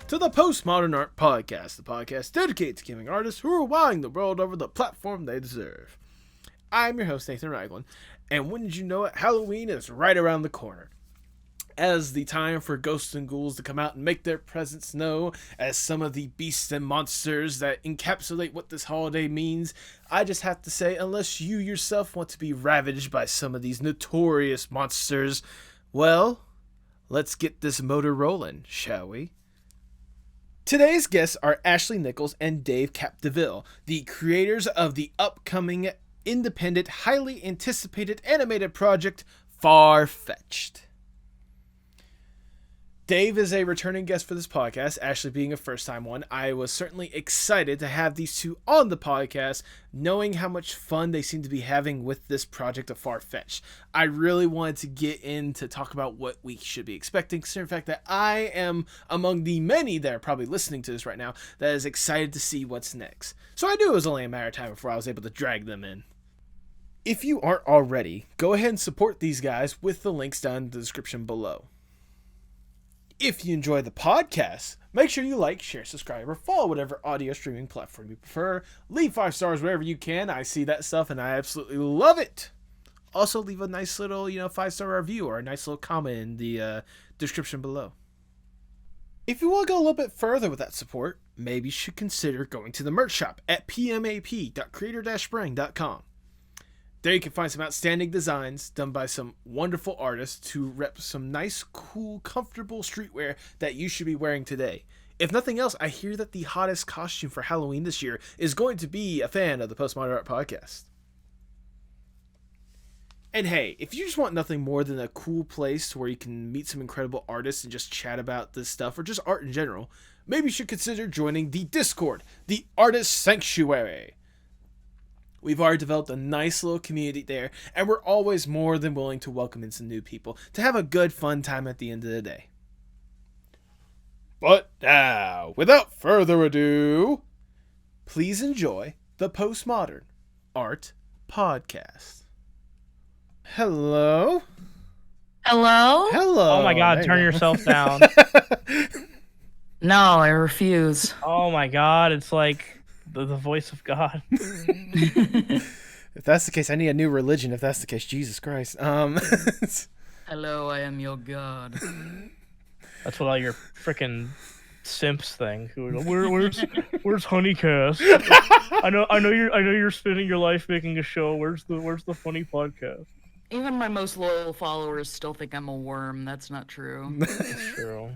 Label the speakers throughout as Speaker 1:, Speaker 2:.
Speaker 1: to the Postmodern Art Podcast, the podcast dedicated to giving artists who are wowing the world over the platform they deserve. I'm your host, Nathan Ragland, and wouldn't you know it, Halloween is right around the corner. As the time for ghosts and ghouls to come out and make their presence known as some of the beasts and monsters that encapsulate what this holiday means, I just have to say, unless you yourself want to be ravaged by some of these notorious monsters, well, let's get this motor rolling, shall we? Today's guests are Ashley Nichols and Dave Capdevielle, the creators of the upcoming, independent, highly anticipated animated project, Far-Fetched. Dave is a returning guest for this podcast, Ashley being a first-time one. I was certainly excited to have these two on the podcast, knowing how much fun they seem to be having with this project of Far-Fetched. I really wanted to get in to talk about what we should be expecting, considering the fact that I am among the many that are probably listening to this right now that is excited to see what's next. So I knew it was only a matter of time before I was able to drag them in. If you aren't already, go ahead and support these guys with the links down in the description below. If you enjoy the podcast, make sure you like, share, subscribe, or follow whatever audio streaming platform you prefer. Leave 5 stars wherever you can. I see that stuff and I absolutely love it. Also, leave a nice little, 5-star review or a nice little comment in the description below. If you want to go a little bit further with that support, maybe you should consider going to the merch shop at pmap.creator-spring.com. There you can find some outstanding designs done by some wonderful artists to rep some nice, cool, comfortable streetwear that you should be wearing today. If nothing else, I hear that the hottest costume for Halloween this year is going to be a fan of the Postmodern Art Podcast. And hey, if you just want nothing more than a cool place where you can meet some incredible artists and just chat about this stuff, or just art in general, maybe you should consider joining the Discord, the Artist Sanctuary. We've already developed a nice little community there, and we're always more than willing to welcome in some new people to have a good, fun time at the end of the day. But now, without further ado, please enjoy the Postmodern Art Podcast. Hello?
Speaker 2: Hello?
Speaker 1: Hello.
Speaker 3: Oh my god, turn yourself down.
Speaker 2: No, I refuse.
Speaker 3: Oh my god, it's like the voice of God.
Speaker 1: If that's the case, I need a new religion. If that's the case, Jesus Christ.
Speaker 2: Hello, I am your god.
Speaker 3: That's what all your freaking simps think. Where's Honeycast? I know you're spending your life making a show. Where's the funny podcast?
Speaker 2: Even my most loyal followers still think I'm a worm. That's not true.
Speaker 3: That's true.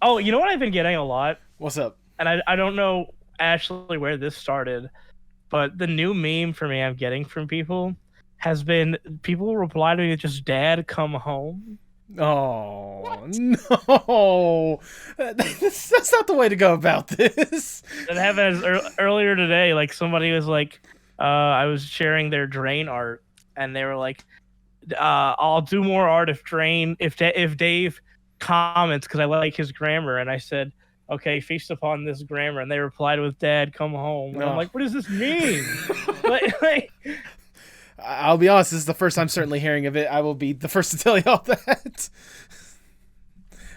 Speaker 3: Oh, you know what I've been getting a lot?
Speaker 1: What's up?
Speaker 3: And I don't know actually where this started, but the new meme for me I'm getting from people has been people reply to me with just "Dad, come home."
Speaker 1: Oh, what? No. That's not the way to go about this.
Speaker 3: It happened earlier today. Like somebody was like, I was sharing their Drain art, and they were like, "I'll do more art if Dave comments because I like his grammar." And I said, "Okay, feast upon this grammar." And they replied with "Dad, come home." And I'm like, what does this mean?
Speaker 1: I'll be honest, this is the first I'm certainly hearing of it. I will be the first to tell y'all that.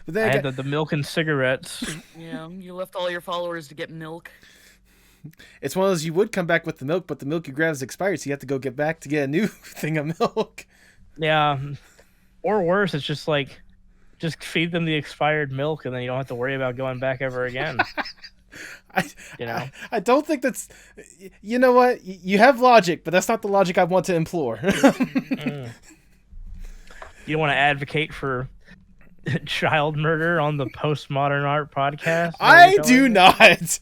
Speaker 1: But then
Speaker 3: I had the milk and cigarettes.
Speaker 2: Yeah, you left all your followers to get milk.
Speaker 1: It's one of those, you would come back with the milk, but the milk you grab is expired, so you have to go get back to get a new thing of milk.
Speaker 3: Yeah. Or worse, it's just like, just feed them the expired milk, and then you don't have to worry about going back ever again.
Speaker 1: I don't think that's... You know what? You have logic, but that's not the logic I want to implore.
Speaker 3: You don't want to advocate for child murder on the Postmodern Art Podcast?
Speaker 1: I do not.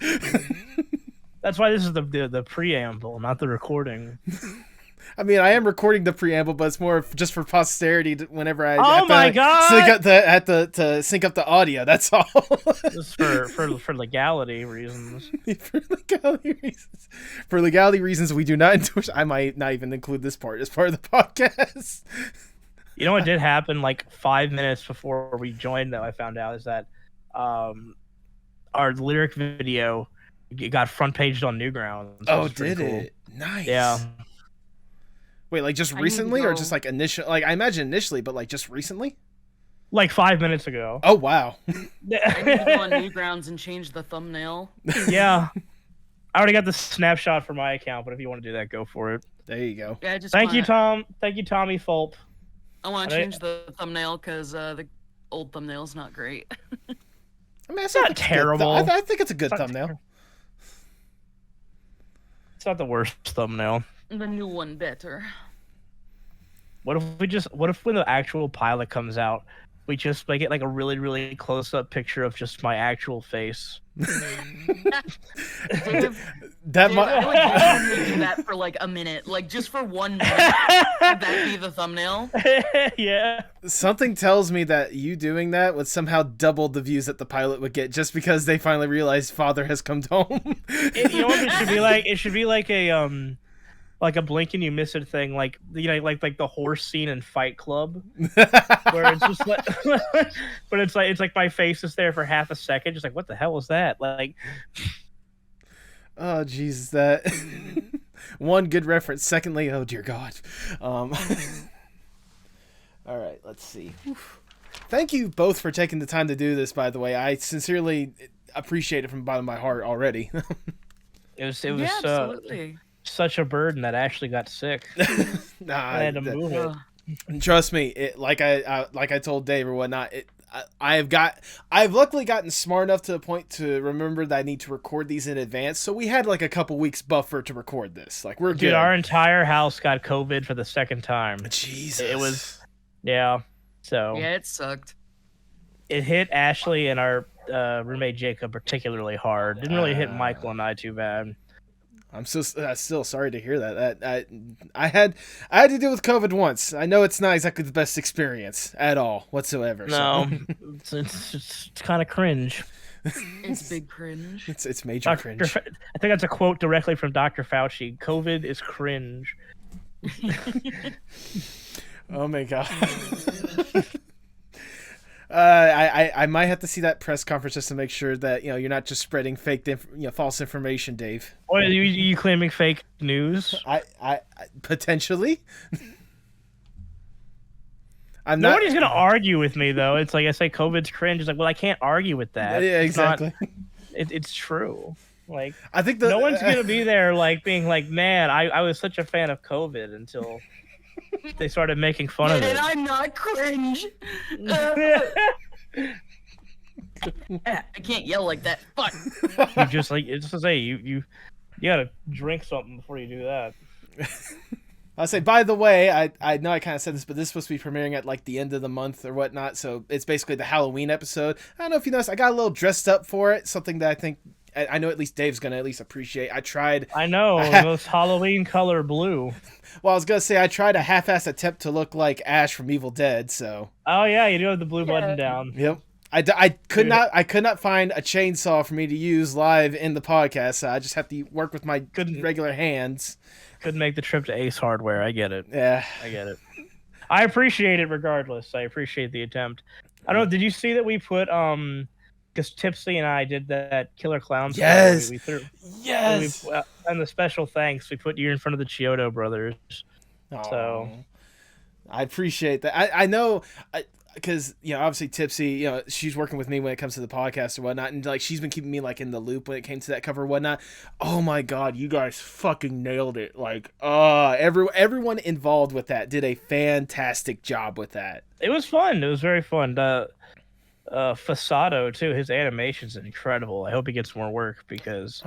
Speaker 3: That's why this is the preamble, not the recording.
Speaker 1: I mean, I am recording the preamble, but it's more just for posterity whenever I sync up the audio. That's all.
Speaker 3: Just for legality reasons.
Speaker 1: For legality reasons, we do not endorse. I might not even include this part as part of the podcast.
Speaker 3: You know what did happen like 5 minutes before we joined, though, I found out, is that our lyric video got front paged on Newgrounds.
Speaker 1: Oh, did it? Nice.
Speaker 3: Yeah.
Speaker 1: Wait, like just recently or just like initial? Like I imagine initially, but like just recently?
Speaker 3: like 5 minutes ago.
Speaker 1: Oh wow.
Speaker 2: I need to go on Newgrounds and change the thumbnail.
Speaker 3: Yeah. I already got the snapshot for my account, but if you want to do that, go for it.
Speaker 1: There you go.
Speaker 2: Yeah, I just
Speaker 3: Thank you,
Speaker 2: wanna-
Speaker 3: Tom. Thank you, Tommy Fulp.
Speaker 2: I want to change the thumbnail because the old thumbnail's not great.
Speaker 1: I mean,
Speaker 3: It's not terrible.
Speaker 1: I think it's a good
Speaker 3: It's not
Speaker 1: thumbnail.
Speaker 3: ter- It's not the worst thumbnail.
Speaker 2: The new one better.
Speaker 3: What if when the actual pilot comes out, we just make it like a really, really close-up picture of just my actual face?
Speaker 2: Dave,
Speaker 1: That
Speaker 2: Dave,
Speaker 1: might.
Speaker 2: I would genuinely do that for like a minute, like just for 1 minute. Would that be the thumbnail?
Speaker 3: Yeah.
Speaker 1: Something tells me that you doing that would somehow double the views that the pilot would get, just because they finally realized Father has come home.
Speaker 3: You know what it should be like? It should be like a blink and you miss it thing, like like the horse scene in Fight Club, where it's just like, but it's like my face is there for half a second, just like what the hell was that? Like,
Speaker 1: Oh Jesus, that one good reference. Secondly, oh dear God. All right, let's see. Thank you both for taking the time to do this. By the way, I sincerely appreciate it from the bottom of my heart already.
Speaker 3: it was
Speaker 2: Yeah, absolutely.
Speaker 3: such a burden that Ashley got sick.
Speaker 1: Nah,
Speaker 3: I had to move it.
Speaker 1: trust me. Like I told Dave or whatnot. I've luckily gotten smart enough to the point to remember that I need to record these in advance. So we had like a couple weeks buffer to record this. Like we're good.
Speaker 3: Dude, our entire house got COVID for the second time.
Speaker 1: Jesus.
Speaker 3: It was, yeah. So
Speaker 2: Yeah, it sucked.
Speaker 3: it hit Ashley and our roommate Jacob particularly hard. Didn't really hit Michael and I too bad.
Speaker 1: I'm still sorry to hear that. I had to deal with COVID once. I know it's not exactly the best experience at all whatsoever.
Speaker 3: No,
Speaker 1: So.
Speaker 3: it's kind of cringe.
Speaker 2: It's big cringe.
Speaker 1: It's major cringe.
Speaker 3: I think that's a quote directly from Dr. Fauci. COVID is cringe.
Speaker 1: Oh my God. I might have to see that press conference just to make sure that you're not just spreading false information, Dave.
Speaker 3: What are you claiming fake news?
Speaker 1: I potentially.
Speaker 3: Nobody's gonna argue with me though. It's like I say, COVID's cringe. It's like, well, I can't argue with that.
Speaker 1: Yeah, exactly.
Speaker 3: It's true. Like,
Speaker 1: I think
Speaker 3: no one's gonna be there like being like, man, I was such a fan of COVID until they started making fun of it.
Speaker 2: I'm not cringe. I can't yell like that. Fuck.
Speaker 3: You just like it's to say you gotta drink something before you do that.
Speaker 1: I'll say, by the way, I know I kind of said this, but this is supposed to be premiering at like the end of the month or whatnot, so it's basically the Halloween episode. I don't know if you noticed, I got a little dressed up for it, something that I think, I know at least Dave's going to at least appreciate.
Speaker 3: I know, the most Halloween color blue.
Speaker 1: Well, I was going to say, I tried a half-assed attempt to look like Ash from Evil Dead, so.
Speaker 3: Oh yeah, you do have the blue button down.
Speaker 1: Yep. I could not find a chainsaw for me to use live in the podcast, so I just have to work with my regular hands.
Speaker 3: Couldn't make the trip to Ace Hardware. I get it.
Speaker 1: Yeah.
Speaker 3: I get it. I appreciate it regardless. I appreciate the attempt. I don't know. Did you see that we put because Tipsy and I did that Killer Clowns?
Speaker 1: Yes.
Speaker 3: Yes. And the special thanks, we put you in front of the Chiodo brothers.
Speaker 1: Aww.
Speaker 3: So
Speaker 1: I appreciate that. I know. Because obviously Tipsy, she's working with me when it comes to the podcast or whatnot, and like she's been keeping me like in the loop when it came to that cover or whatnot. Oh my God, you guys fucking nailed it! Like, everyone involved with that did a fantastic job with that.
Speaker 3: it was fun. It was very fun. Fasado too. His animation's incredible. I hope he gets more work because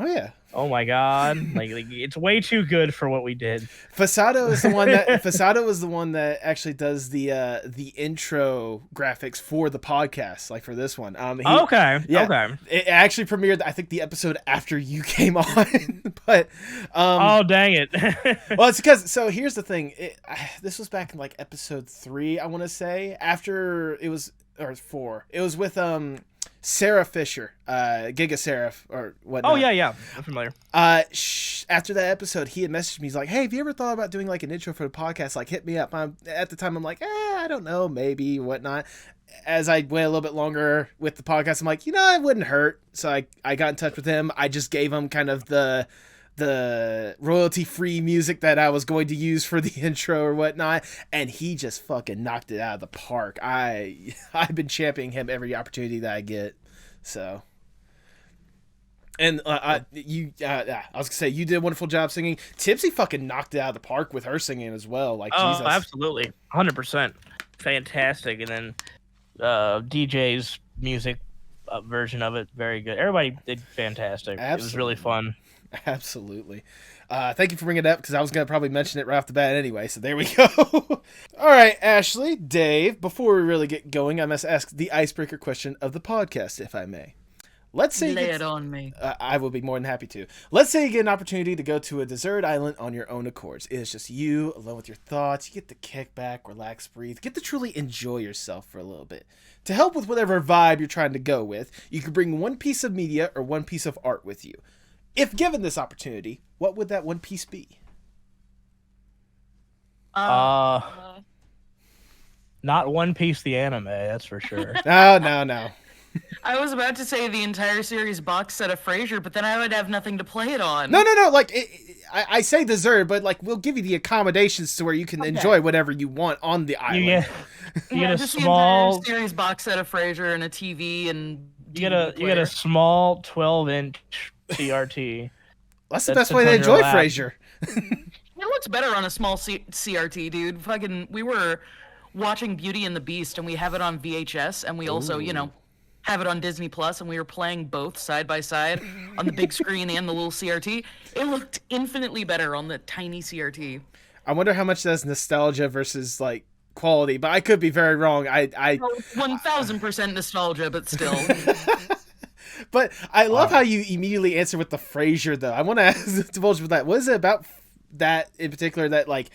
Speaker 3: oh my God, like it's way too good for what we did.
Speaker 1: Fasado is the one that actually does the intro graphics for the podcast, like for this one.
Speaker 3: Okay.
Speaker 1: It actually premiered, I think, the episode after you came on, but
Speaker 3: oh dang it.
Speaker 1: well, it's because, so here's the thing. This was back in like episode 3, I want to say, after it was. Or 4. It was with Sarah Fisher, Giga Seraph or whatnot.
Speaker 3: Oh yeah, I'm familiar.
Speaker 1: After that episode, he had messaged me. He's like, "Hey, have you ever thought about doing like an intro for the podcast? Like, hit me up." At the time, I'm like, I don't know, maybe whatnot. As I went a little bit longer with the podcast, I'm like, it wouldn't hurt. So I got in touch with him. I just gave him kind of the the royalty-free music that I was going to use for the intro or whatnot, and he just fucking knocked it out of the park. I've been championing him every opportunity that I get. So, and I was gonna say you did a wonderful job singing. Tipsy fucking knocked it out of the park with her singing as well. Like,
Speaker 3: Oh,
Speaker 1: Jesus.
Speaker 3: absolutely, 100%, fantastic. And then DJ's music version of it, very good. Everybody did fantastic.
Speaker 1: Absolutely.
Speaker 3: It was really fun.
Speaker 1: Absolutely. Thank you for bringing it up, because I was going to probably mention it right off the bat anyway, so there we go. All right, Ashley, Dave, before we really get going, I must ask the icebreaker question of the podcast, if I may. Let's say
Speaker 2: Lay it on me.
Speaker 1: I will be more than happy to. Let's say you get an opportunity to go to a deserted island on your own accords. It is just you, alone with your thoughts. You get to kick back, relax, breathe. Get to truly enjoy yourself for a little bit. To help with whatever vibe you're trying to go with, you could bring one piece of media or one piece of art with you. If given this opportunity, what would that one piece be?
Speaker 3: Not One Piece the anime, that's for sure.
Speaker 1: No.
Speaker 2: I was about to say the entire series box set of Frasier, but then I would have nothing to play it on.
Speaker 1: No. Like, I say dessert, but like we'll give you the accommodations to where you can enjoy whatever you want on the island.
Speaker 3: You get a
Speaker 2: just
Speaker 3: small
Speaker 2: the entire series box set of Frasier and a TV and
Speaker 3: you get a small 12-inch CRT.
Speaker 1: That's the best way to enjoy Frasier.
Speaker 2: It looks better on a small CRT, dude. Fucking, we were watching Beauty and the Beast, and we have it on VHS, and we also, have it on Disney Plus, and we were playing both side by side on the big screen and the little CRT. It looked infinitely better on the tiny CRT.
Speaker 1: I wonder how much that's nostalgia versus like quality, but I could be very wrong. I
Speaker 2: 1000% nostalgia, but still.
Speaker 1: But I love how you immediately answer with the Frasier, though. I want to divulge with that. What is it about that in particular that like?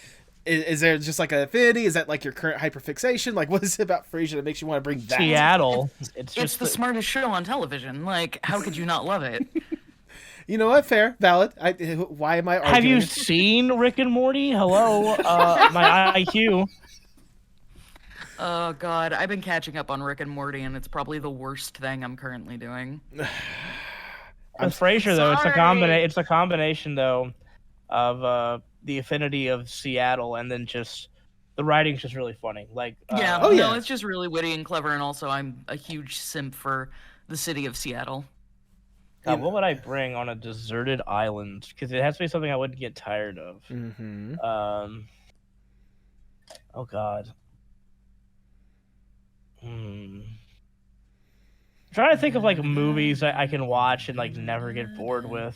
Speaker 1: Is there just like an affinity? Is that like your current hyperfixation? Like, what is it about Frasier that makes you want to bring that?
Speaker 3: Seattle.
Speaker 2: It's the smartest show on television. Like, how could you not love it?
Speaker 1: You know what? Fair, valid. Why am I arguing?
Speaker 3: Have you seen Rick and Morty? Hello, my IQ.
Speaker 2: Oh God, I've been catching up on Rick and Morty, and it's probably the worst thing I'm currently doing.
Speaker 3: With Frasier, though, it's a combination though of the affinity of Seattle, and then just the writing's just really funny. Like,
Speaker 2: no, it's just really witty and clever, and also I'm a huge simp for the city of Seattle.
Speaker 3: God, what would I bring on a deserted island? Because it has to be something I wouldn't get tired of.
Speaker 1: Mm-hmm.
Speaker 3: Oh God. I'm trying to think of like movies that I can watch and like never get bored with.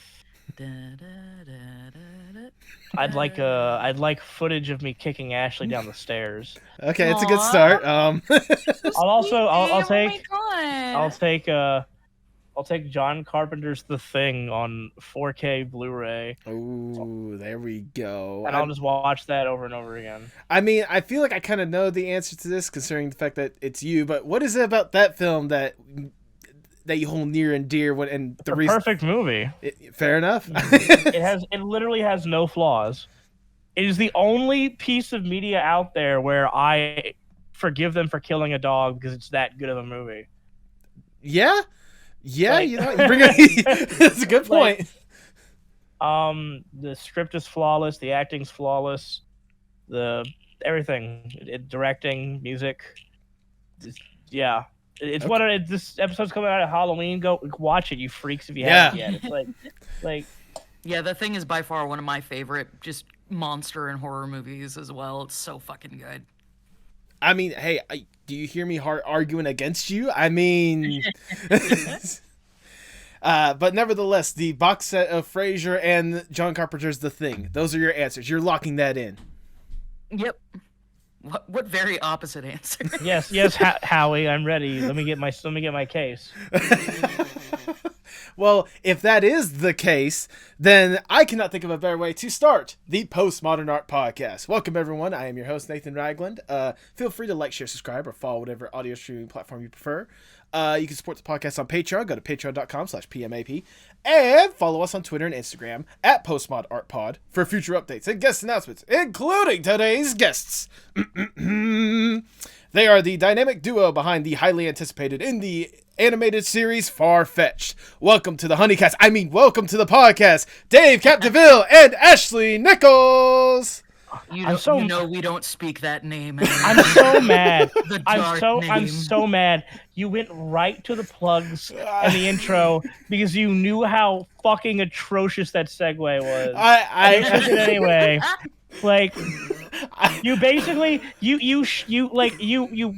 Speaker 3: I'd like footage of me kicking Ashley down the stairs.
Speaker 1: Okay, it's a good start.
Speaker 3: I'll take John Carpenter's The Thing on 4K Blu-ray.
Speaker 1: Oh, there we go.
Speaker 3: And I'll just watch that over and over again.
Speaker 1: I mean, I feel like I kind of know the answer to this, considering the fact that it's you. But what is it about that film that you hold near and dear?
Speaker 3: Perfect movie.
Speaker 1: Fair enough.
Speaker 3: It literally has no flaws. It is the only piece of media out there where I forgive them for killing a dog because it's that good of a movie.
Speaker 1: Yeah. Like, you bring that's a good point.
Speaker 3: The script is flawless, the acting's flawless, everything, directing, music. It's okay. This episode's coming out of Halloween. Go watch it, you freaks, if you haven't yet. It's like
Speaker 2: yeah, The Thing is by far one of my favorite just monster and horror movies as well. It's so fucking good.
Speaker 1: I mean, hey, do you hear me arguing against you? I mean, but nevertheless, the box set of Frasier and John Carpenter's The Thing. Those are your answers. You're locking that in.
Speaker 2: Yep. What very opposite answer?
Speaker 3: Yes, Howie, I'm ready. Let me get my case.
Speaker 1: Well, if that is the case, then I cannot think of a better way to start the Postmodern Art Podcast. Welcome, everyone. I am your host, Nathan Ragland. Feel free to like, share, subscribe, or follow whatever audio streaming platform you prefer. You can support the podcast on Patreon. Go to patreon.com/PMAP. And follow us on Twitter and Instagram at PostmodArtPod for future updates and guest announcements, including today's guests. They are the dynamic duo behind the highly anticipated indie animated series Far-Fetched. Welcome to the welcome to the podcast, Dave Capdevielle and Ashley Nichols.
Speaker 2: You know we don't speak that name anymore.
Speaker 3: I'm so mad.
Speaker 2: I'm
Speaker 3: I'm so mad. You went right to the plugs and the intro because you knew how fucking atrocious that segue was.
Speaker 1: I
Speaker 3: took it anyway. Like, you basically you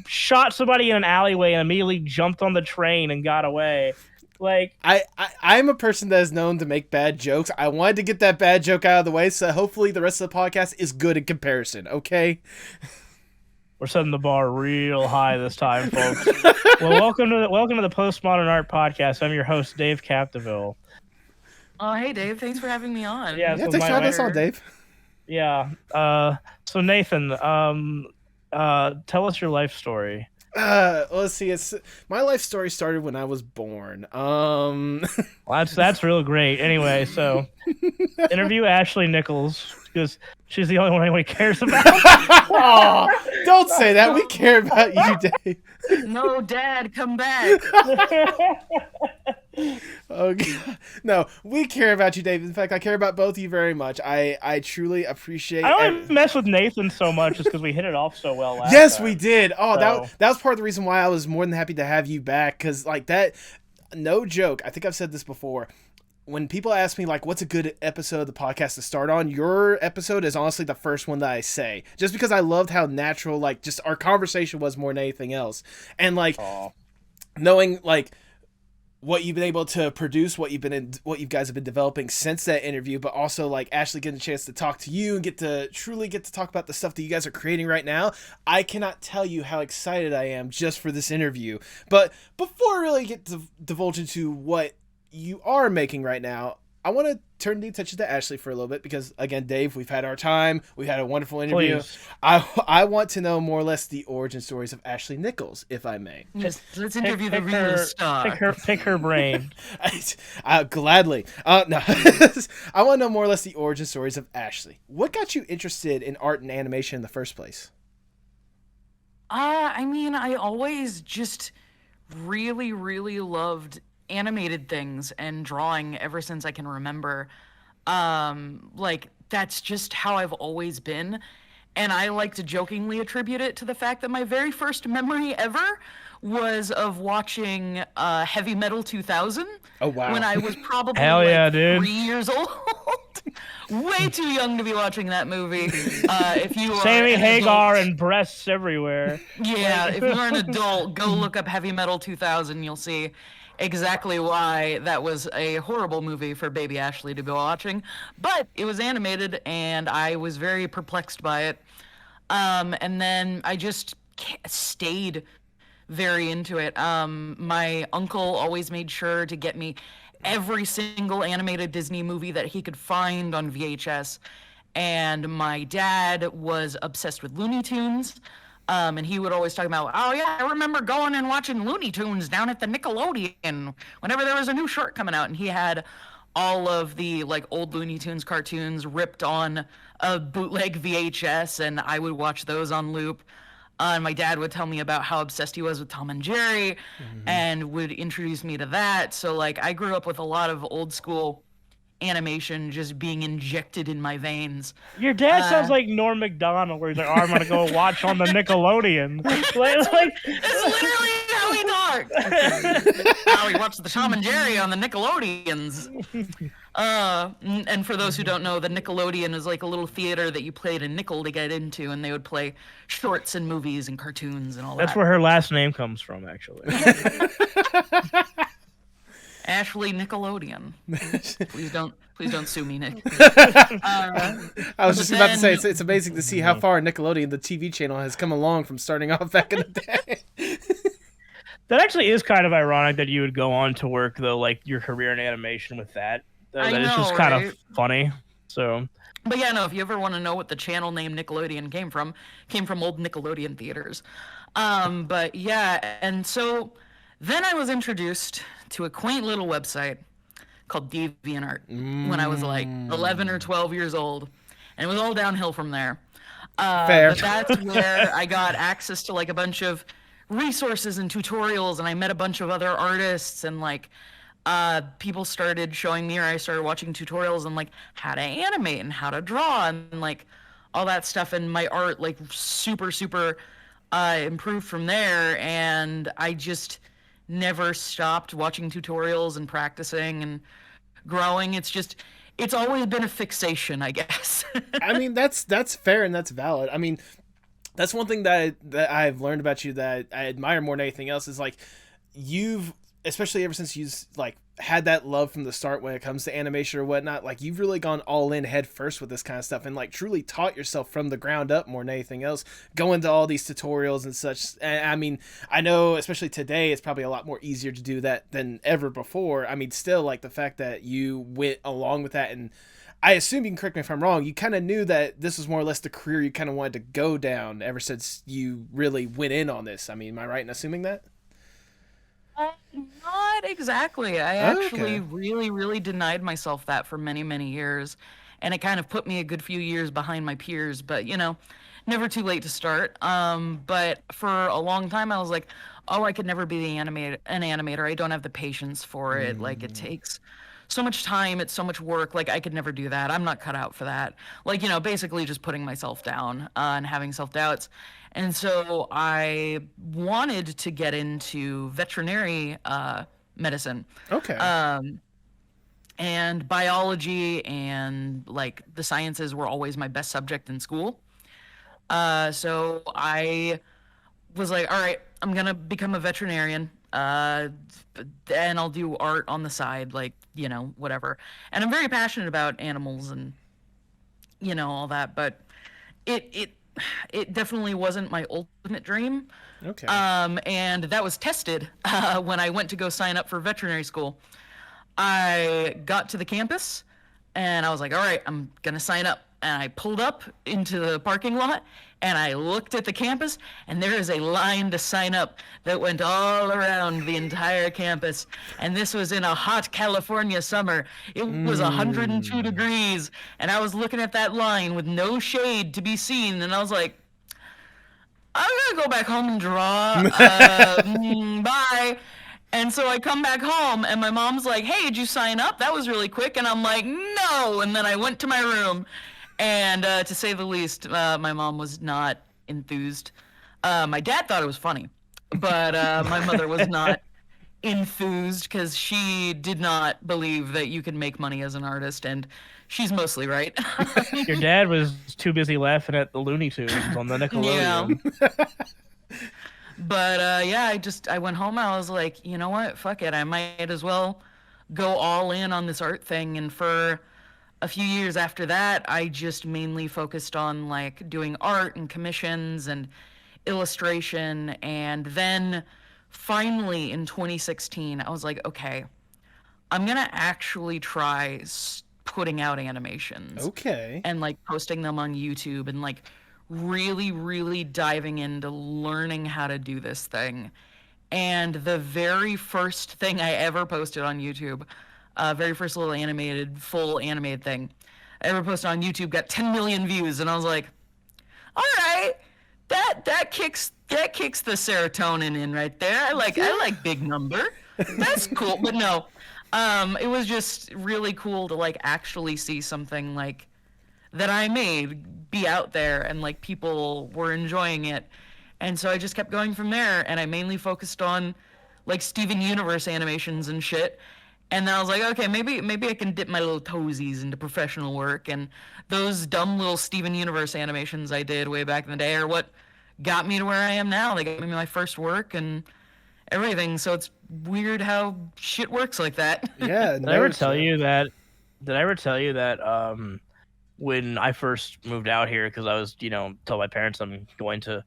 Speaker 3: shot somebody in an alleyway and immediately jumped on the train and got away. Like,
Speaker 1: I'm a person that is known to make bad jokes. I wanted to get that bad joke out of the way, so hopefully the rest of the podcast is good in comparison, okay?
Speaker 3: We're setting the bar real high this time, folks. Well, welcome to the Postmodern Art Podcast. I'm your host, Dave Capdevielle.
Speaker 2: Oh, hey, Dave. Thanks for having me on.
Speaker 1: Yeah, thanks for having us on, Dave.
Speaker 3: Yeah. So Nathan, tell us your life story.
Speaker 1: Let's see. My life story started when I was born.
Speaker 3: Well, that's real great. Anyway, so interview Ashley Nichols because she's the only one anybody cares about.
Speaker 1: Oh, don't say that. We care about you, Dave.
Speaker 2: No, Dad, come back.
Speaker 1: Oh, God. No, we care about you, Dave. In fact, I care about both of you very much. I truly appreciate.
Speaker 3: I only mess with Nathan so much just because we hit it off so well last
Speaker 1: Yes,
Speaker 3: time.
Speaker 1: we did. Oh,
Speaker 3: So.
Speaker 1: that was part of the reason why I was more than happy to have you back. Because like that, no joke. I think I've said this before. When people ask me like, what's a good episode of the podcast to start on, your episode is honestly the first one that I say, just because I loved how natural, like, just our conversation was more than anything else. And like, knowing like what you've been able to produce, what you guys have been developing since that interview, but also like Ashley getting a chance to talk to you and get to talk about the stuff that you guys are creating right now. I cannot tell you how excited I am just for this interview. But before I really get to divulge into what you are making right now, I want to turn the attention to Ashley for a little bit because, again, Dave, we've had our time. We've had a wonderful interview.
Speaker 3: Please.
Speaker 1: I want to know more or less the origin stories of Ashley Nichols, if I may.
Speaker 2: Let's interview the real star.
Speaker 3: Pick her brain.
Speaker 1: Gladly. No. I want to know more or less the origin stories of Ashley. What got you interested in art and animation in the first place?
Speaker 2: I mean, I always just really, really loved animated things and drawing ever since I can remember. Like, that's just how I've always been. And I like to jokingly attribute it to the fact that my very first memory ever was of watching Heavy Metal 2000.
Speaker 1: Oh, wow.
Speaker 2: When I was probably
Speaker 3: Hell yeah, dude.
Speaker 2: 3 years old. Way too young to be watching that movie. If you are
Speaker 3: Sammy
Speaker 2: an
Speaker 3: Hagar
Speaker 2: adult,
Speaker 3: and breasts everywhere.
Speaker 2: yeah, if you're an adult, go look up Heavy Metal 2000. You'll see exactly why that was a horrible movie for baby Ashley to be watching. But it was animated, and I was very perplexed by it. And then I just stayed very into it. My uncle always made sure to get me every single animated Disney movie that he could find on VHS. And my dad was obsessed with Looney Tunes. And he would always talk about, oh yeah, I remember going and watching Looney Tunes down at the Nickelodeon whenever there was a new short coming out. And he had all of the like old Looney Tunes cartoons ripped on a bootleg VHS, and I would watch those on loop. And my dad would tell me about how obsessed he was with Tom and Jerry, and would introduce me to that. So like I grew up with a lot of old school animation just being injected in my veins.
Speaker 3: Your dad sounds like Norm Macdonald, where he's like, "Oh, I'm gonna go watch on the Nickelodeon."
Speaker 2: That's literally how he talked. How he watched the Tom and Jerry on the Nickelodeons. And for those who don't know, the Nickelodeon is like a little theater that you played a nickel to get into, and they would play shorts and movies and cartoons and all that.
Speaker 3: That's where her last name comes from, actually.
Speaker 2: Ashley Nickelodeon. Please don't sue me, Nick.
Speaker 1: I was just about to say, it's amazing to see how far Nickelodeon, the TV channel, has come along from starting off back in the day.
Speaker 3: That actually is kind of ironic that you would go on to work, though, like your career in animation with that. It's just kind of funny. So.
Speaker 2: But yeah, no, if you ever want to know what the channel name Nickelodeon came from old Nickelodeon theaters. But yeah, and so then I was introduced to a quaint little website called DeviantArt when I was like 11 or 12 years old, and it was all downhill from there.
Speaker 1: Fair.
Speaker 2: But that's where I got access to like a bunch of resources and tutorials, and I met a bunch of other artists, and like people started showing me, or I started watching tutorials on like how to animate and how to draw and like all that stuff, and my art like super improved from there, and I just never stopped watching tutorials and practicing and growing. It's always been a fixation, I guess.
Speaker 1: I mean, that's fair and that's valid. I mean, that's one thing that I've learned about you that I admire more than anything else is like you've, especially ever since you've like had that love from the start when it comes to animation or whatnot, like you've really gone all in head first with this kind of stuff and like truly taught yourself from the ground up more than anything else, going to all these tutorials and such. And I mean, I know especially today it's probably a lot more easier to do that than ever before. I mean, still like the fact that you went along with that, and I assume, you can correct me if I'm wrong, you kind of knew that this was more or less the career you kind of wanted to go down ever since you really went in on this. I mean, am I right in assuming that?
Speaker 2: Not exactly. I actually really denied myself that for many years, and it kind of put me a good few years behind my peers, but you know, never too late to start. But for a long time I was like, oh, I could never be an animator. I don't have the patience for it. Like it takes so much time, it's so much work. Like I could never do that. I'm not cut out for that. Like, you know, basically just putting myself down and having self-doubts. And so I wanted to get into veterinary medicine.
Speaker 1: Okay.
Speaker 2: And biology and like the sciences were always my best subject in school. So I was like, all right, I'm gonna become a veterinarian. And I'll do art on the side, like, you know, whatever. And I'm very passionate about animals and, you know, all that, but it definitely wasn't my ultimate dream.
Speaker 1: Okay.
Speaker 2: And that was tested when I went to go sign up for veterinary school. I got to the campus and I was like, all right, I'm gonna sign up. And I pulled up into the parking lot and I looked at the campus, and there is a line to sign up that went all around the entire campus. And this was in a hot California summer. It was 102 degrees, and I was looking at that line with no shade to be seen, and I was like, I'm gonna go back home and draw. Bye. And so I come back home, and my mom's like, hey, did you sign up? That was really quick. And I'm like, no. And then I went to my room. And to say the least, my mom was not enthused. My dad thought it was funny, but my mother was not enthused because she did not believe that you can make money as an artist, and she's mostly right.
Speaker 3: Your dad was too busy laughing at the Looney Tunes on the Nickelodeon.
Speaker 2: Yeah. But yeah, I went home. I was like, you know what? Fuck it. I might as well go all in on this art thing. And for a few years after that, I just mainly focused on like doing art and commissions and illustration. And then finally in 2016, I was like, okay, I'm gonna actually try putting out animations.
Speaker 1: Okay.
Speaker 2: And like posting them on YouTube and like really diving into learning how to do this thing. And the very first thing I ever posted on YouTube, very first little full animated thing I ever posted on YouTube got 10 million views, and I was like, all right, that kicks the serotonin in right there. I like big number. That's cool. But no, it was just really cool to like actually see something like that I made be out there, and like people were enjoying it. And so I just kept going from there, and I mainly focused on like Steven Universe animations and shit. And then I was like, okay, maybe I can dip my little toesies into professional work. And those dumb little Steven Universe animations I did way back in the day are what got me to where I am now. They got me my first work and everything. So it's weird how shit works like that.
Speaker 1: Yeah.
Speaker 3: Did I ever tell you that when I first moved out here, because I was, tell my parents I'm going to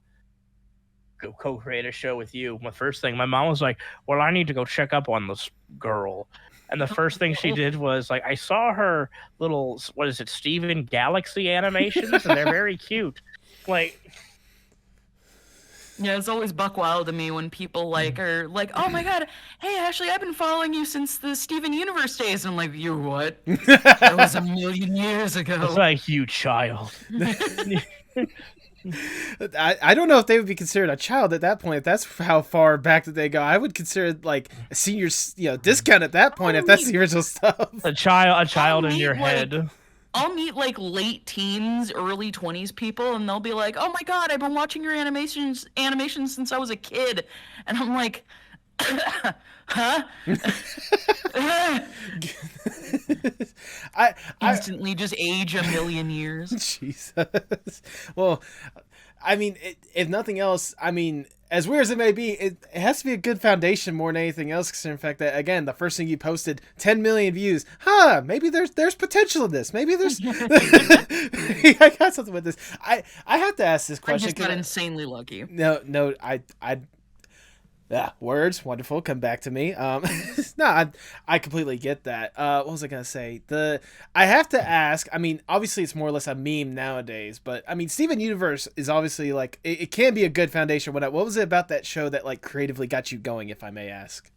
Speaker 3: go co-create a show with you. My first thing, my mom was like, well, I need to go check up on this girl. And the first thing she did was like, I saw her little, what is it, Steven Galaxy animations, and they're very cute. Like,
Speaker 2: yeah, it's always buck wild to me when people like are like, oh my god, hey Ashley, I've been following you since the Steven Universe days. And I'm like, you what? That was a million years ago.
Speaker 3: It's like, you child.
Speaker 1: I don't know if they would be considered a child at that point. If that's how far back that they go, I would consider it like a senior, discount at that point if that's the original stuff.
Speaker 3: A child in your head.
Speaker 2: I'll meet like late teens, early 20s people, and they'll be like, "Oh my god, I've been watching your animations since I was a kid," and I'm like, "Huh?"
Speaker 1: I
Speaker 2: Instantly just age a million years.
Speaker 1: Jesus. Well, I mean, if nothing else, I mean, as weird as it may be, it has to be a good foundation more than anything else. Considering the fact that, again, the first thing you posted, 10 million views. Maybe there's potential in this. Maybe there's. I got something with this. I have to ask this question.
Speaker 2: I just got insanely lucky.
Speaker 1: No, words, wonderful. Come back to me. No, I completely get that. What was I gonna say? I have to ask. I mean, obviously, it's more or less a meme nowadays, but I mean, Steven Universe is obviously like it can be a good foundation. What was it about that show that like creatively got you going, if I may ask?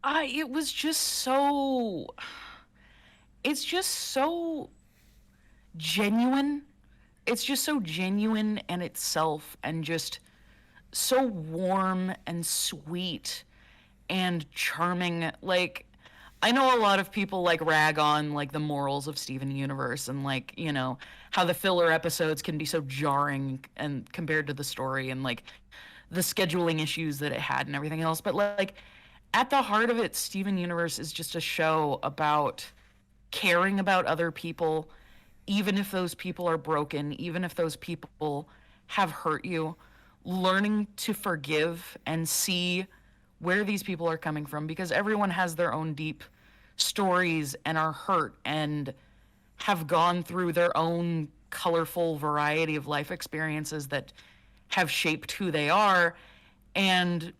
Speaker 2: It was just so. It's just so genuine. It's just so genuine in itself, and just so warm and sweet and charming. Like, I know a lot of people like rag on like the morals of Steven Universe and like, how the filler episodes can be so jarring and compared to the story and like the scheduling issues that it had and everything else. But like at the heart of it, Steven Universe is just a show about caring about other people, even if those people are broken, even if those people have hurt you. Learning to forgive and see where these people are coming from, because everyone has their own deep stories and are hurt and have gone through their own colorful variety of life experiences that have shaped who they are. And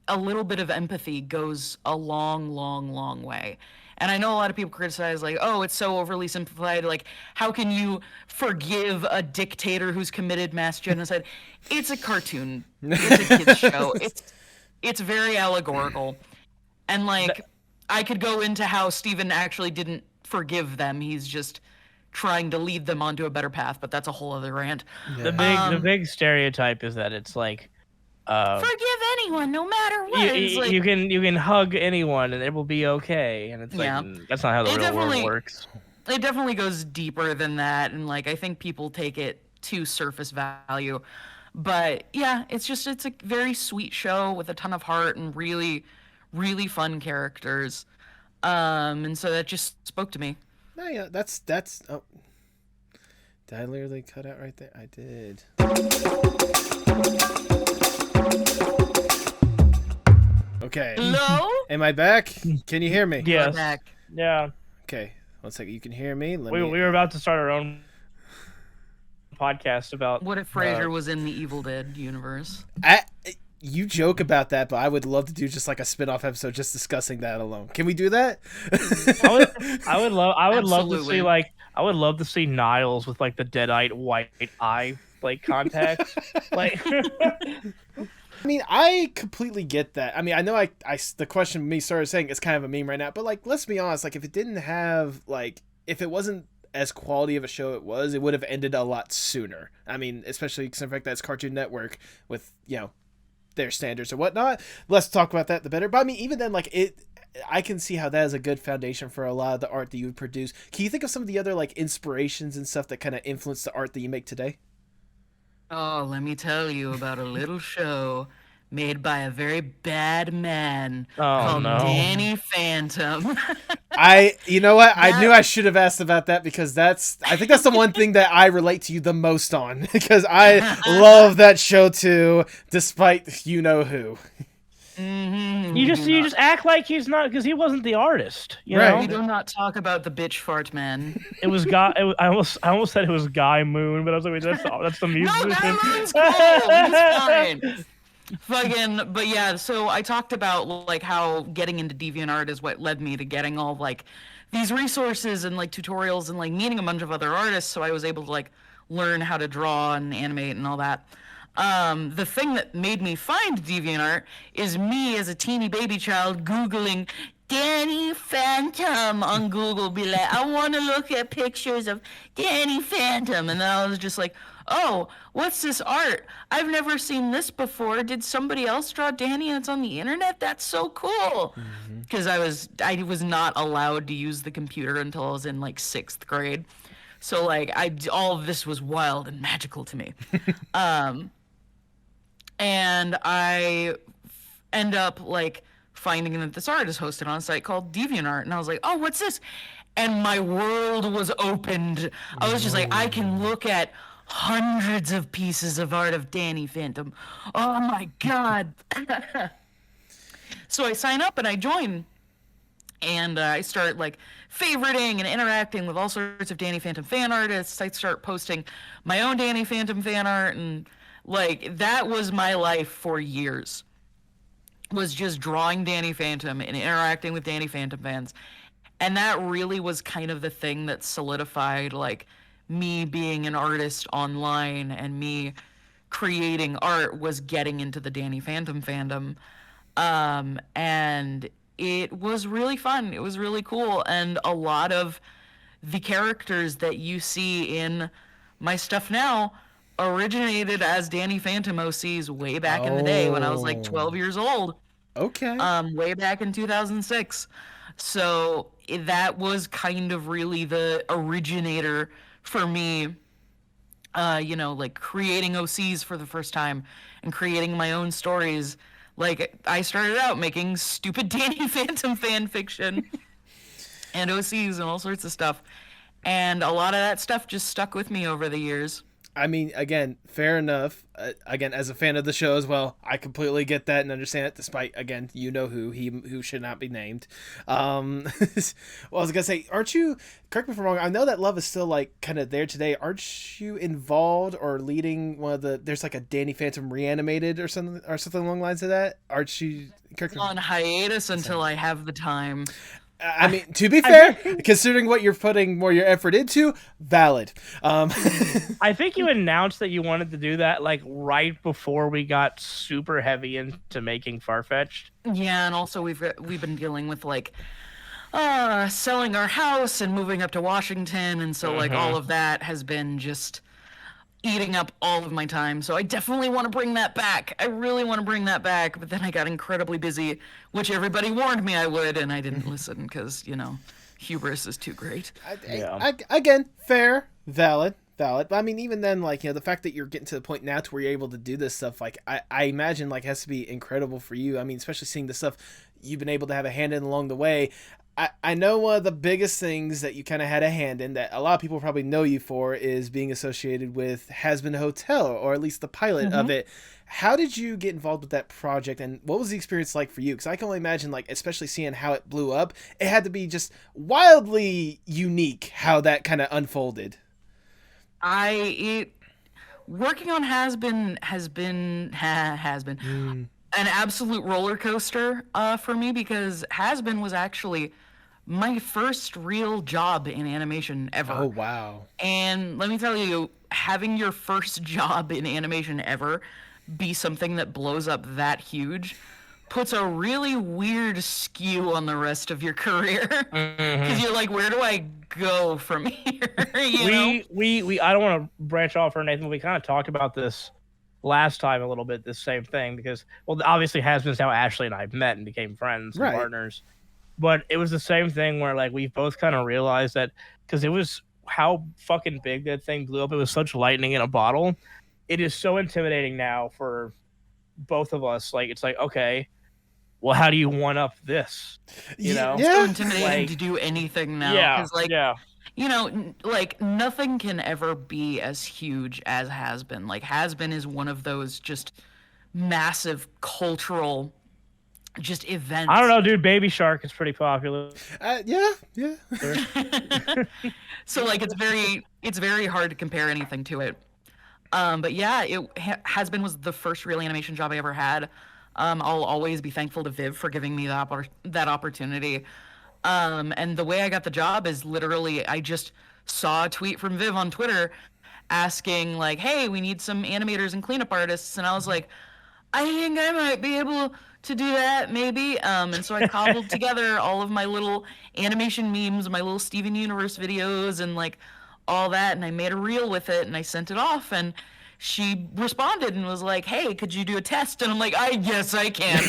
Speaker 2: a little bit of empathy goes a long, long, long way. And I know a lot of people criticize, like, oh, it's so overly simplified. Like, how can you forgive a dictator who's committed mass genocide? It's a cartoon. It's a kid's show. It's very allegorical. And, like, I could go into how Steven actually didn't forgive them. He's just trying to lead them onto a better path, but that's a whole other rant.
Speaker 3: Yeah. The big stereotype is that it's like,
Speaker 2: forgive anyone, no matter what.
Speaker 3: You can hug anyone and it will be okay. And it's like, that's not how the real world works.
Speaker 2: It definitely goes deeper than that, and like I think people take it to surface value. But yeah, it's a very sweet show with a ton of heart and really, really fun characters. And so that just spoke to me.
Speaker 1: No, yeah, that's oh. Did I literally cut out right there? I did. Okay.
Speaker 2: Hello?
Speaker 1: Am I back? Can you hear me?
Speaker 3: Yes.
Speaker 2: Back.
Speaker 3: Yeah.
Speaker 1: Okay. 1 second. You can hear me?
Speaker 3: We were about to start our own podcast about...
Speaker 2: What if Frasier was in the Evil Dead universe?
Speaker 1: You joke about that, but I would love to do just like a spin-off episode just discussing that alone. Can we do that?
Speaker 3: I would love to see I would love to see Niles with like the dead-eyed white eye like contacts. Like
Speaker 1: I mean, I completely get that. I mean, I know the question me started saying it's kind of a meme right now, but like, let's be honest, like if it didn't have like, if it wasn't as quality of a show it would have ended a lot sooner. I mean, especially considering the fact that it's Cartoon Network with, their standards or whatnot. Less talk about that, the better. But I mean, even then, like I can see how that is a good foundation for a lot of the art that you would produce. Can you think of some of the other like inspirations and stuff that kind of influence the art that you make today?
Speaker 2: Oh, let me tell you about a little show made by a very bad man called Danny Phantom.
Speaker 1: You know what? I knew I should have asked about that because I think that's the one thing that I relate to you the most on because I love that show too, despite you know who.
Speaker 2: Mm-hmm.
Speaker 3: You just act like he's not because he wasn't the artist. You
Speaker 1: right.
Speaker 3: know?
Speaker 2: We do not talk about the bitch fart man.
Speaker 3: It was Guy. I almost said it was Guy Moon, but I was like, wait, that's the musician.
Speaker 2: No, Guy Moon's cool. He's fine. Fucking, but yeah. So I talked about like how getting into DeviantArt is what led me to getting all like these resources and like tutorials and like meeting a bunch of other artists. So I was able to like learn how to draw and animate and all that. The thing that made me find DeviantArt is me as a teeny baby child Googling Danny Phantom on Google, be like, I want to look at pictures of Danny Phantom. And then I was just like, oh, what's this art? I've never seen this before. Did somebody else draw Danny and it's on the internet? That's so cool. Because I was not allowed to use the computer until I was in like 6th grade. So like all of this was wild and magical to me. And I end up like finding that this art is hosted on a site called DeviantArt, and I was like, oh, what's this? And my world was opened. I was just like, I can look at hundreds of pieces of art of Danny Phantom. Oh my god. So I sign up and I join, and I start like favoriting and interacting with all sorts of Danny Phantom fan artists. I start posting my own Danny Phantom fan art, and like that was my life for years. Was just drawing Danny Phantom and interacting with Danny Phantom fans. And that really was kind of the thing that solidified like me being an artist online and me creating art was getting into the Danny Phantom fandom. And it was really fun. It was really cool. And a lot of the characters that you see in my stuff now originated as Danny Phantom OCs way back in the day when I was like 12 years old.
Speaker 1: Okay.
Speaker 2: Way back in 2006. So that was kind of really the originator for me, like creating OCs for the first time and creating my own stories. Like I started out making stupid Danny Phantom fan fiction and OCs and all sorts of stuff. And a lot of that stuff just stuck with me over the years.
Speaker 1: I mean, again, fair enough. Again, as a fan of the show as well, I completely get that and understand it. Despite, again, who should not be named. Well, I was gonna say, aren't you? Correct me if I'm wrong. I know that love is still like kind of there today. Aren't you involved or leading one of the? There's like a Danny Phantom reanimated or something along the lines of that. Aren't you?
Speaker 2: On hiatus until I have the time.
Speaker 1: I mean, to be fair, considering what you're putting more your effort into, valid.
Speaker 3: I think you announced that you wanted to do that like right before we got super heavy into making Farfetched.
Speaker 2: Yeah, and also we've been dealing with like selling our house and moving up to Washington, and so like all of that has been just eating up all of my time. So I definitely want to bring that back. I really want to bring that back, but then I got incredibly busy, which everybody warned me I would, and I didn't listen because, hubris is too great.
Speaker 1: Again, fair, valid. But I mean, even then, like, the fact that you're getting to the point now to where you're able to do this stuff, like, I imagine, like, has to be incredible for you. I mean, especially seeing the stuff you've been able to have a hand in along the way. I know one of the biggest things that you kind of had a hand in that a lot of people probably know you for is being associated with Hazbin Hotel, or at least the pilot of it. How did you get involved with that project, and what was the experience like for you? Because I can only imagine, like, especially seeing how it blew up, it had to be just wildly unique how that kind of unfolded.
Speaker 2: Working on Hazbin has been an absolute roller coaster for me, because Hazbin was actually my first real job in animation ever.
Speaker 1: Oh, wow.
Speaker 2: And let me tell you, having your first job in animation ever be something that blows up that huge puts a really weird skew on the rest of your career. Because you're like, where do I go from here?
Speaker 3: We I don't want to branch off or anything, but we kind of talked about this last time a little bit, this same thing, because, well, obviously Hazbin's how Ashley and I met and became friends and partners. But it was the same thing where, like, we both kind of realized that, because it was how fucking big that thing blew up. It was such lightning in a bottle. It is so intimidating now for both of us. Like, it's like, okay, well, how do you one up this? You know?
Speaker 2: It's so intimidating to do anything now.
Speaker 3: Yeah,
Speaker 2: 'cause, like, like, nothing can ever be as huge as Hazbin. Like, Hazbin is one of those just massive cultural just events.
Speaker 3: I don't know, dude. Baby Shark is pretty popular.
Speaker 1: Yeah.
Speaker 2: So, like, it's very hard to compare anything to it. But yeah, Hazbin was the first real animation job I ever had. I'll always be thankful to Viv for giving me that opportunity. And the way I got the job is literally I just saw a tweet from Viv on Twitter asking, like, hey, we need some animators and cleanup artists. And I was like, I think I might be able to do that, maybe. And so I cobbled together all of my little animation memes, my little Steven Universe videos, and like all that, and I made a reel with it, and I sent it off, and she responded and was like, "Hey, could you do a test?" And I'm like, yes, I can."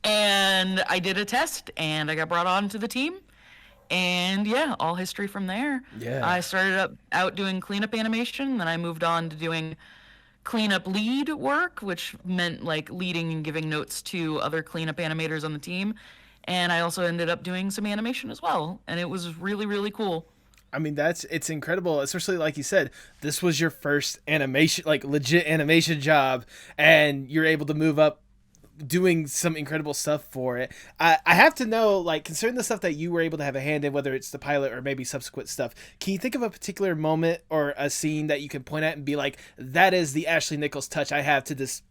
Speaker 2: And I did a test, and I got brought on to the team. And yeah, all history from there.
Speaker 1: Yeah.
Speaker 2: I started out doing cleanup animation, then I moved on to doing cleanup lead work, which meant like leading and giving notes to other cleanup animators on the team. And I also ended up doing some animation as well, and it was really, really cool.
Speaker 1: I mean, it's incredible, especially like you said, this was your first animation, like legit animation job, and you're able to move up doing some incredible stuff for it. I have to know, like, concerning the stuff that you were able to have a hand in, whether it's the pilot or maybe subsequent stuff, can you think of a particular moment or a scene that you can point at and be like, that is the Ashley Nichols touch I have to this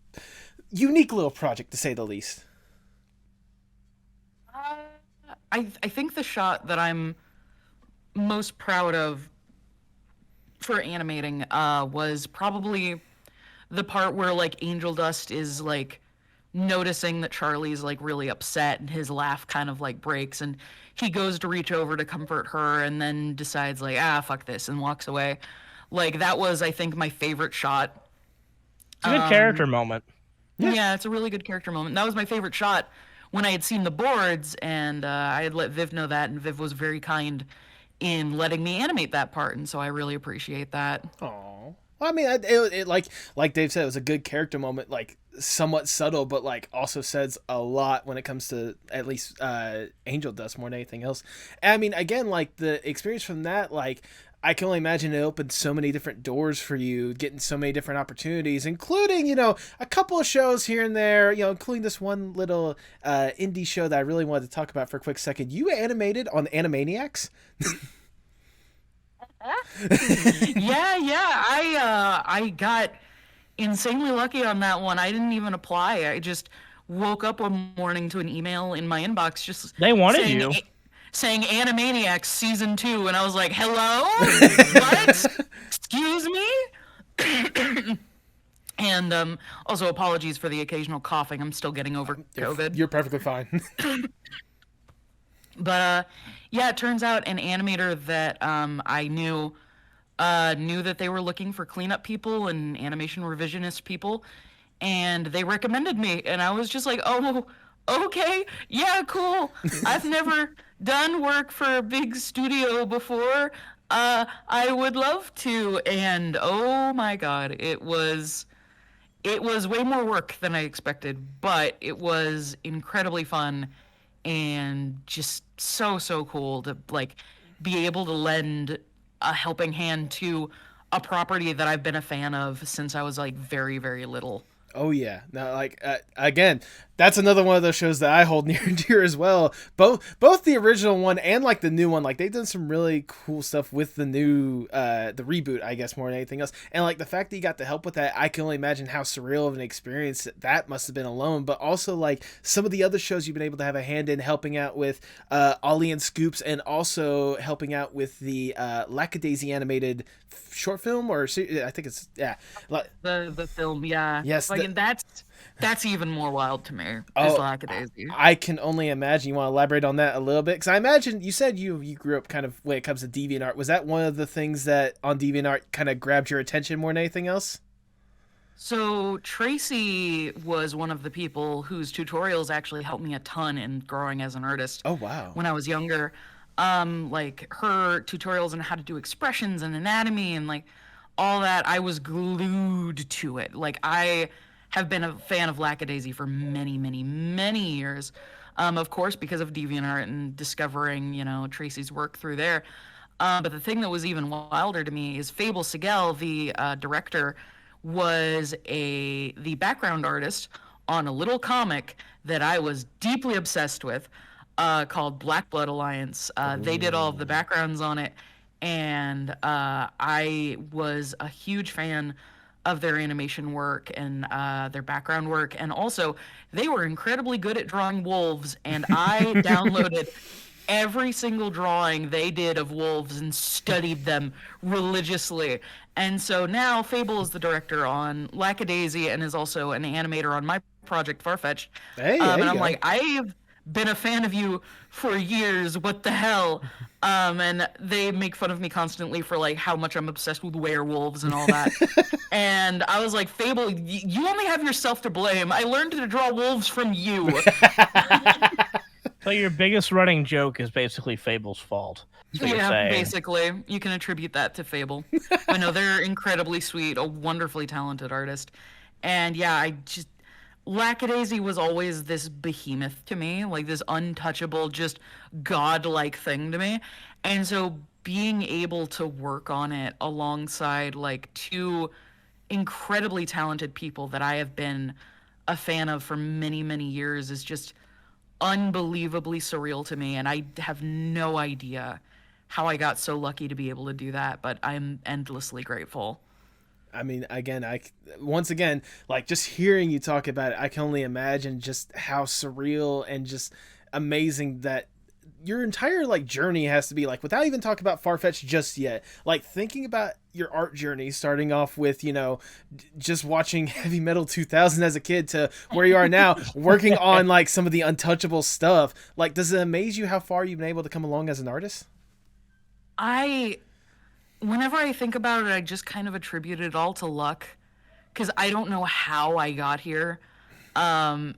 Speaker 1: unique little project, to say the least?
Speaker 2: I think the shot that I'm most proud of for animating was probably the part where like Angel Dust is like noticing that Charlie's like really upset, and his laugh kind of like breaks, and he goes to reach over to comfort her and then decides like, fuck this, and walks away. Like, that was, I think, my favorite shot.
Speaker 3: It's a good character moment.
Speaker 2: Yeah, it's a really good character moment. That was my favorite shot when I had seen the boards, and I had let Viv know that, and Viv was very kind in letting me animate that part, and so I really appreciate that.
Speaker 1: Aww. Well, I mean, it like Dave said, it was a good character moment, like somewhat subtle, but like also says a lot when it comes to at least Angel Dust more than anything else. And I mean, again, like the experience from that, like I can only imagine it opened so many different doors for you, getting so many different opportunities, including, you know, a couple of shows here and there, you know, including this one little indie show that I really wanted to talk about for a quick second. You animated on Animaniacs.
Speaker 2: Yeah. I got insanely lucky on that one. I didn't even apply. I just woke up one morning to an email in my inbox just
Speaker 3: They wanted you.
Speaker 2: Saying Animaniacs season 2, and I was like, hello? What? Excuse me? And also apologies for the occasional coughing. I'm still getting over COVID.
Speaker 1: You're perfectly fine.
Speaker 2: But yeah, it turns out an animator that I knew that they were looking for cleanup people and animation revisionist people, and they recommended me, and I was just like, oh, okay, yeah, cool. I've never done work for a big studio before. I would love to. And oh my god, it was way more work than I expected, but it was incredibly fun and just so cool to like be able to lend a helping hand to a property that I've been a fan of since I was like very, very little.
Speaker 1: Oh yeah, now like again, that's another one of those shows that I hold near and dear as well. Both the original one and like the new one, like they've done some really cool stuff with the new the reboot, I guess, more than anything else. And like the fact that you got to help with that, I can only imagine how surreal of an experience that must have been alone. But also like some of the other shows you've been able to have a hand in, helping out with Ollie and Scoops, and also helping out with the Lackadaisy animated short film, or I think it's
Speaker 2: the film, yeah.
Speaker 1: Yes,
Speaker 2: like, that's even more wild to me.
Speaker 1: Oh,
Speaker 2: Lackadaisy.
Speaker 1: I can only imagine. You want to elaborate on that a little bit? Because I imagine you said you grew up kind of when it comes to DeviantArt. Was that one of the things that on DeviantArt kind of grabbed your attention more than anything else?
Speaker 2: So Tracy was one of the people whose tutorials actually helped me a ton in growing as an artist.
Speaker 1: Oh wow!
Speaker 2: When I was younger, like her tutorials on how to do expressions and anatomy and like all that, I was glued to it. Like, I have been a fan of Lackadaisy for many, many, many years. Of course, because of DeviantArt and discovering, you know, Tracy's work through there. But the thing that was even wilder to me is Fable Sigel, the director, was the background artist on a little comic that I was deeply obsessed with, called Black Blood Alliance. They did all of the backgrounds on it, and I was a huge fan of their animation work and their background work. And also, they were incredibly good at drawing wolves, and I downloaded every single drawing they did of wolves and studied them religiously. And so now Fable is the director on Lackadaisy and is also an animator on my project Farfetched.
Speaker 1: Hey,
Speaker 2: And I'm like, I've been a fan of you for years. What the hell? And they make fun of me constantly for like how much I'm obsessed with werewolves and all that. And I was like, Fable, you only have yourself to blame. I learned to draw wolves from you.
Speaker 3: So your biggest running joke is basically Fable's fault.
Speaker 2: Yeah, basically. You can attribute that to Fable. But no, they're incredibly sweet, a wonderfully talented artist. And yeah, Lackadaisy was always this behemoth to me, like this untouchable, just godlike thing to me. And so being able to work on it alongside like two incredibly talented people that I have been a fan of for many, many years is just unbelievably surreal to me. And I have no idea how I got so lucky to be able to do that, but I'm endlessly grateful.
Speaker 1: I mean, again, once again, like just hearing you talk about it, I can only imagine just how surreal and just amazing that your entire like journey has to be, like, without even talking about Farfetch just yet, like thinking about your art journey, starting off with, you know, just watching Heavy Metal 2000 as a kid to where you are now, working on like some of the untouchable stuff. Like, does it amaze you how far you've been able to come along as an artist?
Speaker 2: Whenever I think about it, I just kind of attribute it all to luck, because I don't know how I got here. And,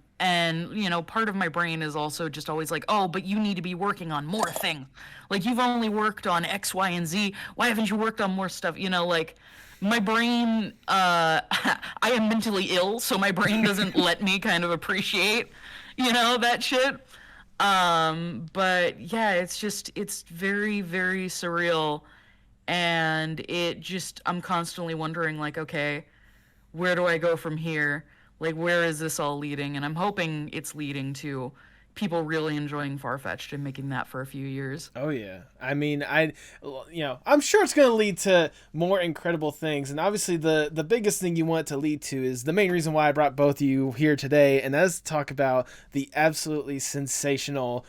Speaker 2: you know, part of my brain is also just always like, oh, but you need to be working on more things. Like, you've only worked on X, Y, and Z. Why haven't you worked on more stuff? You know, like, my brain, I am mentally ill, so my brain doesn't let me kind of appreciate, you know, that shit. But yeah, it's very, very surreal. And I'm constantly wondering, like, okay, where do I go from here? Like, where is this all leading? And I'm hoping it's leading to people really enjoying Farfetched and making that for a few years.
Speaker 1: Oh yeah. I mean, I'm sure it's going to lead to more incredible things. And obviously the biggest thing you want it to lead to is the main reason why I brought both of you here today. And that is to talk about the absolutely sensational,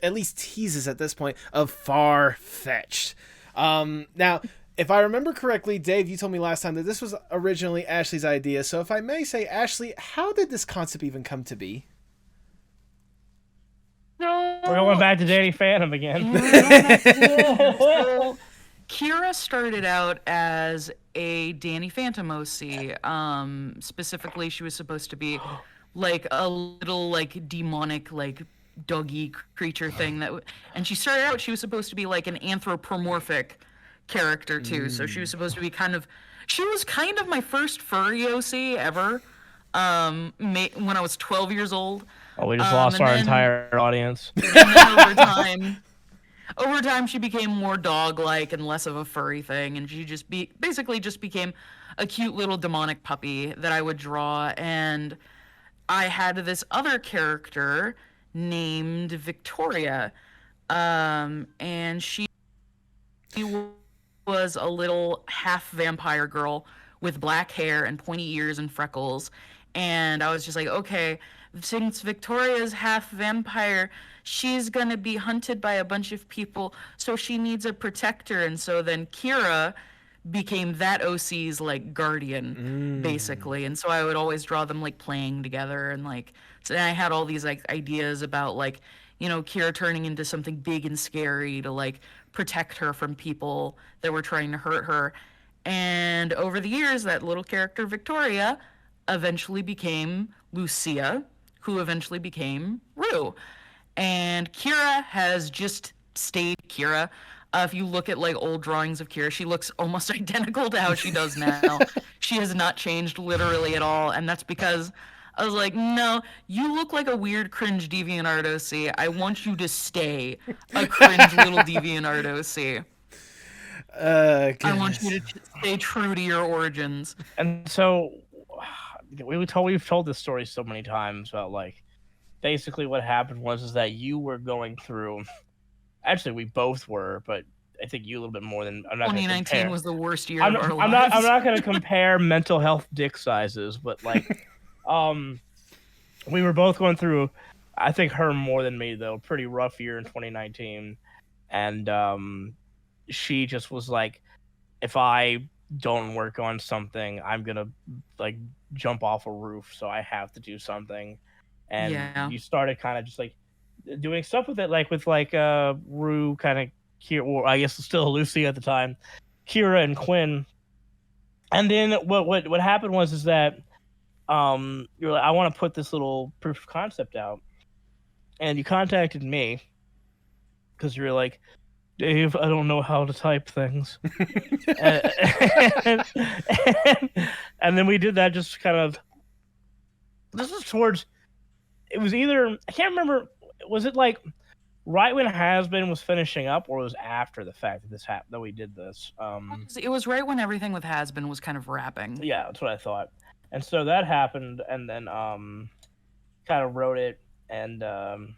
Speaker 1: at least teases at this point, of Farfetched. Now, if I remember correctly, Dave, you told me last time that this was originally Ashley's idea. So if I may say, Ashley, how did this concept even come to be?
Speaker 3: We're going back to Danny Phantom again.
Speaker 2: So, Kira started out as a Danny Phantom OC. Specifically, she was supposed to be like a little like demonic like doggy creature thing and she started out, she was supposed to be like an anthropomorphic character too. So she was supposed to be she was kind of my first furry OC ever, when I was 12 years old.
Speaker 3: Oh, we just lost our entire audience.
Speaker 2: And then over time she became more dog-like and less of a furry thing, and she basically just became a cute little demonic puppy that I would draw. And I had this other character named Victoria, and she was a little half vampire girl with black hair and pointy ears and freckles. And I was just like, okay, since Victoria's half vampire, she's gonna be hunted by a bunch of people, so she needs a protector. And so then Kira became that OC's like guardian, basically. And so I would always draw them like playing together, and like, so I had all these like ideas about like, you know, Kira turning into something big and scary to like protect her from people that were trying to hurt her. And over the years, that little character Victoria eventually became Lucia, who eventually became Rue. And Kira has just stayed Kira. If you look at like old drawings of Kira, she looks almost identical to how she does now. She has not changed literally at all. And that's because I was like, no, you look like a weird cringe DeviantArt OC. I want you to stay a cringe little DeviantArt OC. I want you to stay true to your origins.
Speaker 3: And so we've told this story so many times about like basically what happened was that you were going through. Actually, we both were, but I think you a little bit more than.
Speaker 2: 2019 was the worst year of our
Speaker 3: lives. I'm not going to compare mental health dick sizes, but like, we were both going through. I think her more than me though. Pretty rough year in 2019, and she just was like, if I don't work on something, I'm gonna like jump off a roof, so I have to do something. And
Speaker 2: Yeah.
Speaker 3: you started kind of just like doing stuff with it, like with like Rue, kind of Kira, or I guess still Lucy at the time, Kira and Quinn. And then what happened was is that you're like, I want to put this little proof of concept out, and you contacted me because you're like, Dave, I don't know how to type things. and, and then we did that just kind of. This is towards. It was either, I can't remember. Was it like right when Hazbin was finishing up, or was after the fact that this happened that we did this?
Speaker 2: It was right when everything with Hazbin was kind of wrapping.
Speaker 3: Yeah, that's what I thought. And so that happened, and then kind of wrote it, and I don't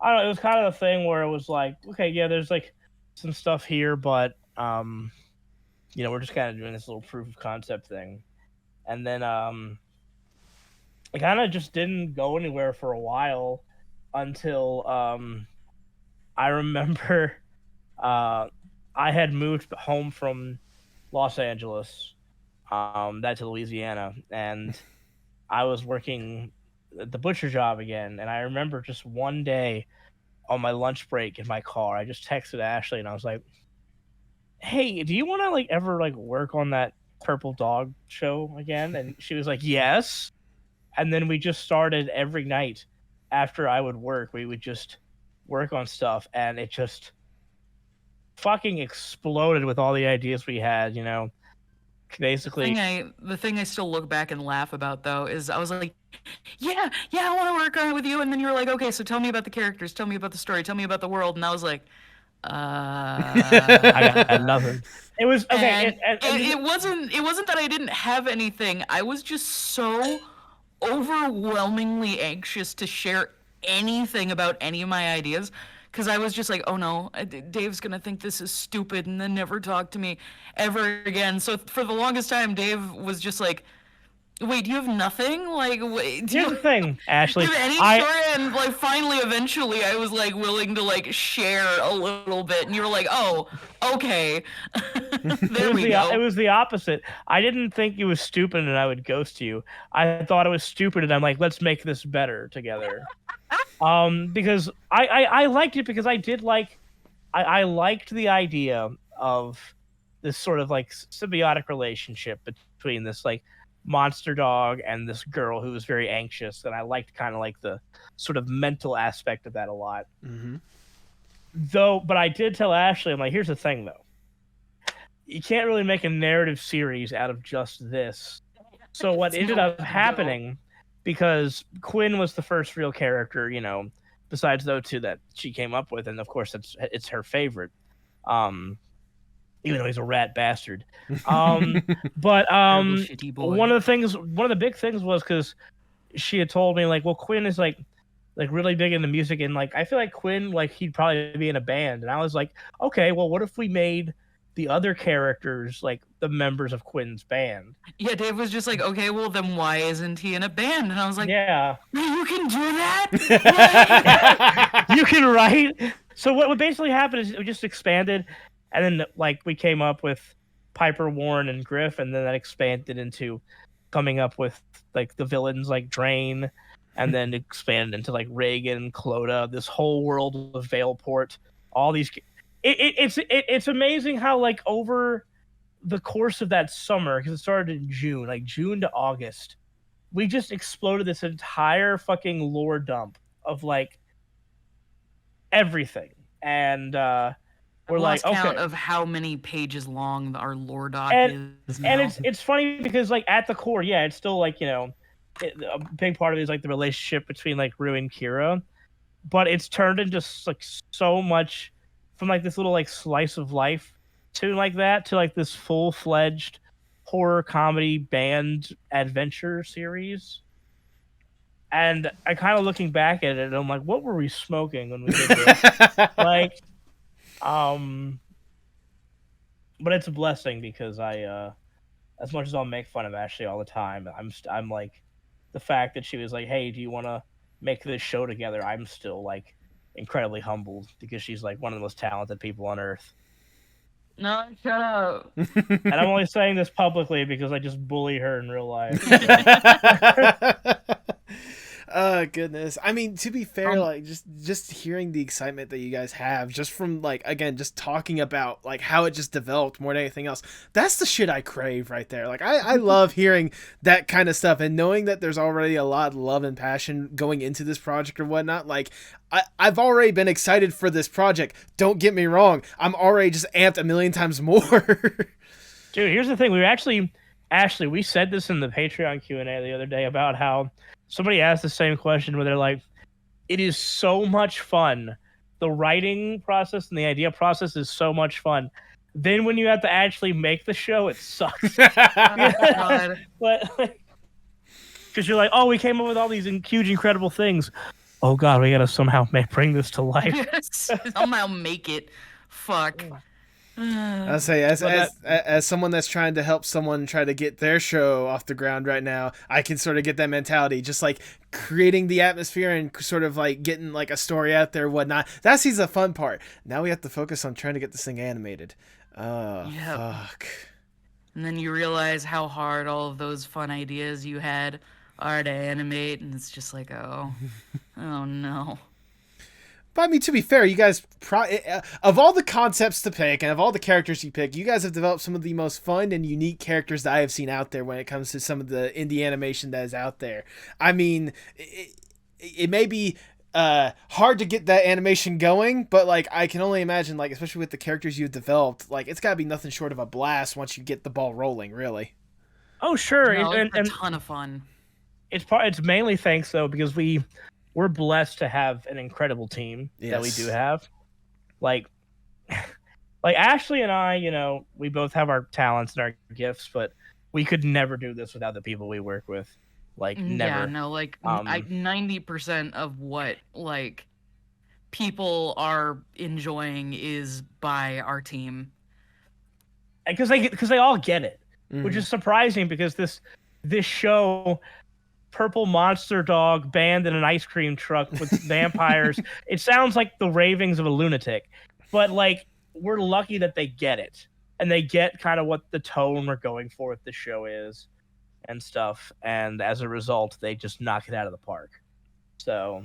Speaker 3: know. It was kind of a thing where it was like, okay, yeah, there's like some stuff here, but we're just kind of doing this little proof of concept thing, and then it kind of just didn't go anywhere for a while until I remember I had moved home from Los Angeles, that to Louisiana, and I was working at the butcher job again. And I remember just one day on my lunch break in my car, I just texted Ashley and I was like, "Hey, do you want to like ever like work on that Purple Dog show again?" And she was like, "Yes." And then we just started every night after I would work. We would just work on stuff, and it just fucking exploded with all the ideas we had. Basically,
Speaker 2: the thing I still look back and laugh about though is I was like, yeah, I want to work on it with you, and then you were like, okay, so tell me about the characters, tell me about the story, tell me about the world, and I was like,
Speaker 3: I got nothing. It was okay.
Speaker 2: It wasn't that I didn't have anything. I was just so overwhelmingly anxious to share anything about any of my ideas, because I was just like, oh no, Dave's gonna think this is stupid and then never talk to me ever again. So for the longest time, Dave was just like, wait, do you have nothing? Like, wait,
Speaker 3: here's the thing, Ashley.
Speaker 2: Do you have any story? And like, finally, eventually, I was like willing to like share a little bit, and you were like, oh, okay. There we go.
Speaker 3: It was the opposite. I didn't think you was stupid and I would ghost you. I thought it was stupid, and I'm like, let's make this better together. Because I liked it, because I did like, I liked the idea of this sort of like symbiotic relationship between this like monster dog and this girl who was very anxious, and I liked kind of like the sort of mental aspect of that a lot.
Speaker 1: Mm-hmm.
Speaker 3: But I did tell Ashley, I'm like, here's the thing though, you can't really make a narrative series out of just this. So what ended up happening, because Quinn was the first real character, besides those two that she came up with, and of course it's her favorite, even though he's a rat bastard. But one of the big things was because she had told me like, well, Quinn is like really big into music, and like I feel like Quinn, like he'd probably be in a band. And I was like, okay, well, what if we made the other characters like the members of Quinn's band?
Speaker 2: Yeah, Dave was just like, okay, well then why isn't he in a band? And I was like,
Speaker 3: yeah,
Speaker 2: you can do that.
Speaker 3: You can write. So what basically happened is we just expanded, and then like we came up with Piper, Warren, and Griff, and then that expanded into coming up with like the villains like Drain, and then expanded into like Reagan, Clodagh, this whole world of Veilport, all these. It's amazing how like over the course of that summer, because it started in June, like June to August, we just exploded this entire fucking lore dump of like everything, and we're like, okay,
Speaker 2: count of how many pages long our lore doc is now.
Speaker 3: And it's funny because like at the core, yeah, it's still like a big part of it is like the relationship between like Rue and Kira, but it's turned into like so much from like this little like slice of life to like that to like this full-fledged horror comedy band adventure series. And I kind of looking back at it, and I'm like, what were we smoking when we did this? Like, but it's a blessing, because I, as much as I'll make fun of Ashley all the time, I'm like, the fact that she was like, hey, do you want to make this show together? I'm still like incredibly humbled, because she's like one of the most talented people on earth.
Speaker 2: No, shut up.
Speaker 3: And I'm only saying this publicly because I just bully her in real life.
Speaker 1: Oh goodness. I mean, to be fair, like just hearing the excitement that you guys have just from like again just talking about like how it just developed more than anything else, that's the shit I crave right there. Like I love hearing that kind of stuff and knowing that there's already a lot of love and passion going into this project or whatnot. Like I've already been excited for this project, don't get me wrong, I'm already just amped a million times more.
Speaker 3: Dude, here's the thing, Ashley, we said this in the Patreon Q&A the other day about how somebody asked the same question where they're like, it is so much fun. The writing process and the idea process is so much fun. Then when you have to actually make the show, it sucks.
Speaker 2: God.
Speaker 3: But because you're like, oh, we came up with all these huge, incredible things. Oh God, we gotta somehow bring this to life.
Speaker 2: Somehow make it. Fuck.
Speaker 1: I'll say, as someone that's trying to help someone try to get their show off the ground right now, I can sort of get that mentality, just like creating the atmosphere and sort of like getting like a story out there, whatnot. That's the fun part. Now we have to focus on trying to get this thing animated. Oh,
Speaker 2: Yep.
Speaker 1: fuck.
Speaker 2: And then you realize how hard all of those fun ideas you had are to animate, and it's just like, oh no.
Speaker 1: But I mean, to be fair, you guys, of all the concepts to pick and of all the characters you pick, you guys have developed some of the most fun and unique characters that I have seen out there when it comes to some of the indie animation that is out there. I mean, it may be hard to get that animation going, but like I can only imagine, like especially with the characters you've developed, like it's got to be nothing short of a blast once you get the ball rolling. Really.
Speaker 3: Oh sure,
Speaker 2: No,
Speaker 3: and
Speaker 2: it's a ton of fun.
Speaker 3: It's mainly thanks though because we're blessed to have an incredible team that we do have. Like Ashley and I, you know, we both have our talents and our gifts, but we could never do this without the people we work with. Like never.
Speaker 2: Yeah, no, like 90% of what like people are enjoying is by our team.
Speaker 3: Because they all get it, which is surprising because this show, purple monster dog band in an ice cream truck with vampires, it sounds like the ravings of a lunatic, but like we're lucky that they get it and they get kind of what the tone we're going for with the show is and stuff, and as a result they just knock it out of the park. So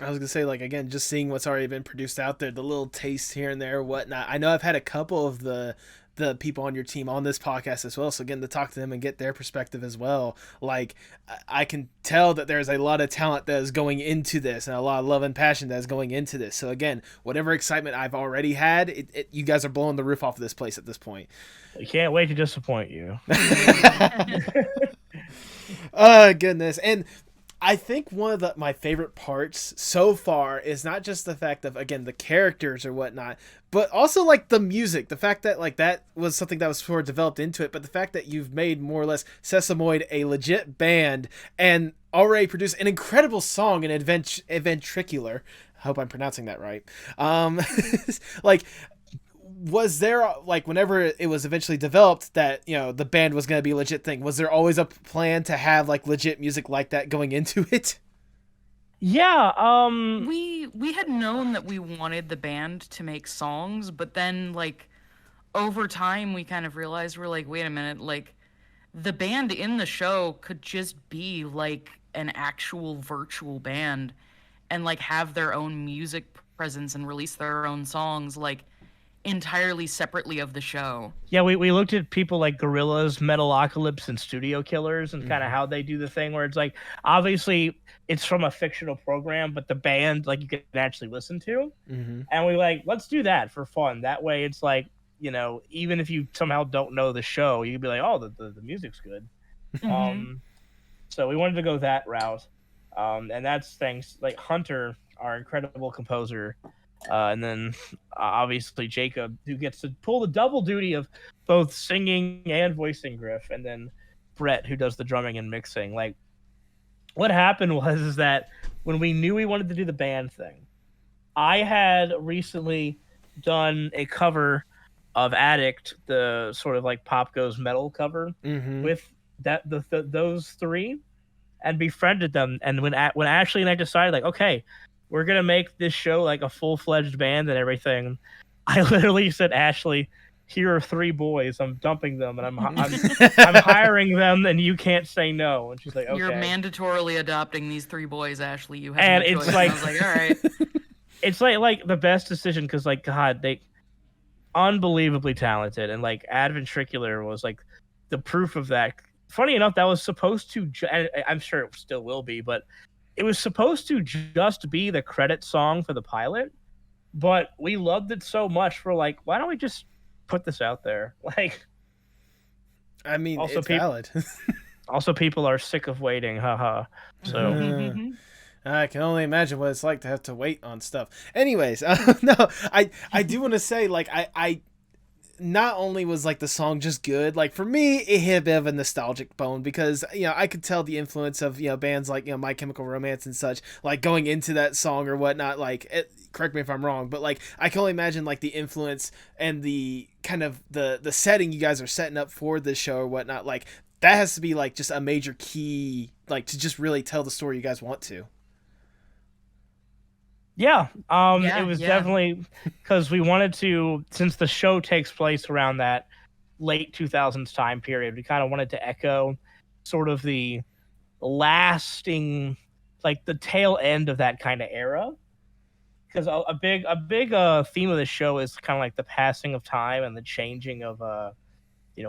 Speaker 1: I was gonna say, like, again, just seeing what's already been produced out there, the little tastes here and there, whatnot. I know I've had a couple of the people on your team on this podcast as well, so getting to talk to them and get their perspective as well, like I can tell that there's a lot of talent that is going into this and a lot of love and passion that is going into this. So again, whatever excitement I've already had, you guys are blowing the roof off of this place at this point.
Speaker 3: I can't wait to disappoint you.
Speaker 1: Oh goodness. And I think one of my favorite parts so far is not just the fact of, again, the characters or whatnot, but also like the music. The fact that like that was something that was sort of developed into it, but the fact that you've made more or less Sesamoid a legit band and already produced an incredible song in Ventricular. I hope I'm pronouncing that right. Like, was there, like, whenever it was eventually developed that, you know, the band was going to be a legit thing, was there always a plan to have like legit music like that going into it?
Speaker 3: Yeah,
Speaker 2: We had known that we wanted the band to make songs, but then like over time we kind of realized, we're like, wait a minute, like the band in the show could just be like an actual virtual band and like have their own music presence and release their own songs like entirely separately of the show.
Speaker 3: Yeah, we looked at people like Gorillaz, Metalocalypse, and Studio Killers and kind of how they do the thing where it's like, obviously it's from a fictional program, but the band like you can actually listen to. And we like, let's do that for fun. That way it's like, you know, even if you somehow don't know the show, you can be like, oh, the music's good. So we wanted to go that route. And that's thanks like Hunter, our incredible composer, and then obviously Jacob, who gets to pull the double duty of both singing and voicing Griff, and then Brett, who does the drumming and mixing. Like, what happened was that when we knew we wanted to do the band thing, I had recently done a cover of Addict, the sort of like Pop Goes Metal cover, with those three, and befriended them. And when Ashley and I decided, like, okay, we're going to make this show like a full-fledged band and everything, I literally said, Ashley, here are 3 boys. I'm dumping them, and I'm hiring them, and you can't say no. And she's like, okay.
Speaker 2: You're mandatorily adopting these 3 boys, Ashley. You have
Speaker 3: And
Speaker 2: no
Speaker 3: it's
Speaker 2: choice.
Speaker 3: like,
Speaker 2: And I was like, all right.
Speaker 3: It's like the best decision because like God, they unbelievably talented, and like Adventricular was like the proof of that. Funny enough, that was supposed to, I'm sure it still will be, but it was supposed to just be the credit song for the pilot. But we loved it so much, we're like, why don't we just put this out there? Like,
Speaker 1: I mean,
Speaker 3: also
Speaker 1: it's valid.
Speaker 3: also, people are sick of waiting, haha. So.
Speaker 1: I can only imagine what it's like to have to wait on stuff. Anyways, no, I do want to say, like, I not only was like the song just good, like for me it hit a bit of a nostalgic bone because I could tell the influence of bands like My Chemical Romance and such, like going into that song or whatnot. Like correct me if I'm wrong, but like I can only imagine like the influence and the kind of the setting you guys are setting up for this show or whatnot. Like that has to be like just a major key, like to just really tell the story you guys want to.
Speaker 3: Yeah, it was definitely because we wanted to, since the show takes place around that late 2000s time period, we kind of wanted to echo sort of the lasting, like the tail end of that kind of era. Because a big theme of the show is kind of like the passing of time and the changing of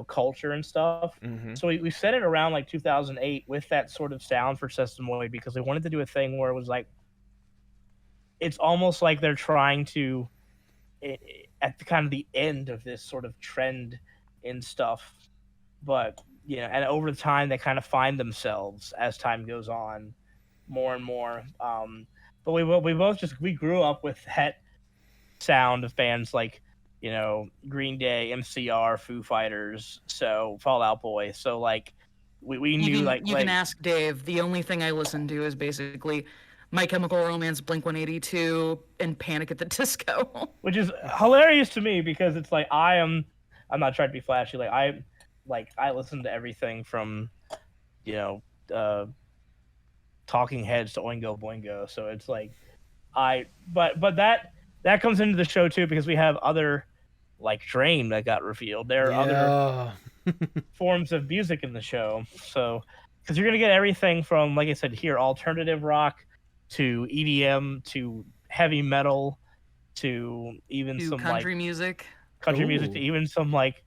Speaker 3: culture and stuff.
Speaker 1: Mm-hmm.
Speaker 3: So we set it around like 2008 with that sort of sound for Sesamoid because we wanted to do a thing where it was like, it's almost like they're trying to, at the kind of the end of this sort of trend in stuff, but and over time they kind of find themselves as time goes on, more and more. But we both we grew up with that sound of bands like Green Day, MCR, Foo Fighters, so Fall Out Boy. So like we knew
Speaker 2: you can ask Dave. The only thing I listen to is basically My Chemical Romance, Blink-182, and Panic at the Disco.
Speaker 3: Which is hilarious to me because it's like I'm not trying to be flashy. I listen to everything from Talking Heads to Oingo Boingo. So it's like but that comes into the show too because we have other like Drain that got revealed. There are other forms of music in the show. So because you're gonna get everything from, like I said here, alternative rock to EDM to heavy metal to even some
Speaker 2: country
Speaker 3: like
Speaker 2: music.
Speaker 3: Country music to even some like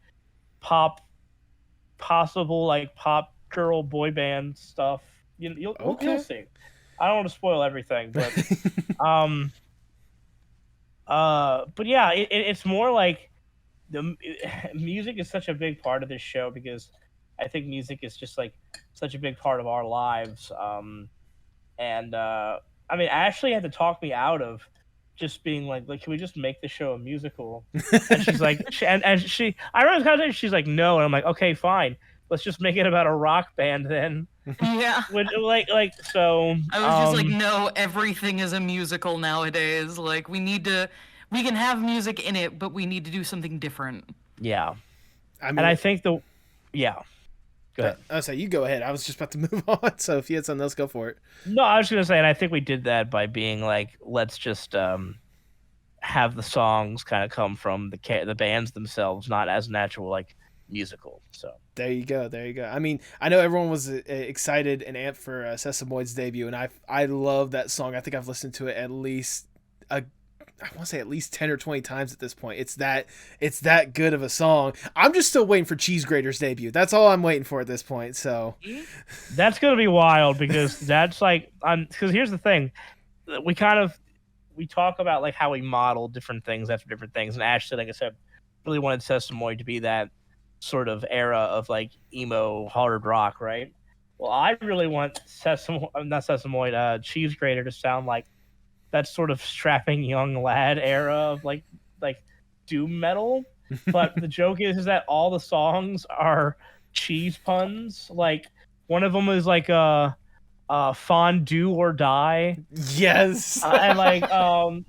Speaker 3: pop girl boy band stuff. You'll see. I don't want to spoil everything, but but yeah, it's more like music is such a big part of this show because I think music is just like such a big part of our lives. And I mean, Ashley had to talk me out of just being like, can we just make the show a musical? And she's like, I remember kind of she's like, no, and I'm like, okay, fine, let's just make it about a rock band then.
Speaker 2: Yeah.
Speaker 3: So.
Speaker 2: I was just like, no, everything is a musical nowadays. Like we can have music in it, but we need to do something different.
Speaker 3: Yeah. And I think Go ahead.
Speaker 1: I'll say you go ahead. I was just about to move on. So if you had something else, go for it.
Speaker 3: No, I was going to say, and I think we did that by being like, let's just have the songs kind of come from the bands themselves, not as natural like musical. So
Speaker 1: there you go. I mean, I know everyone was excited and amped for Sesamoid's debut, and I love that song. I think I've listened to it at least I want to say at least 10 or 20 times at this point. It's that good of a song. I'm just still waiting for Cheese Grater's debut. That's all I'm waiting for at this point. So
Speaker 3: that's going to be wild because that's like, because here's the thing. We talk about like how we model different things after different things. And Ashley, like I said, really wanted Sesamoid to be that sort of era of like emo hard rock, right? Well, I really want Cheese Grater to sound like that sort of strapping young lad era of like doom metal. But the joke is that all the songs are cheese puns. Like one of them is like a fondue or die.
Speaker 1: Yes.
Speaker 3: And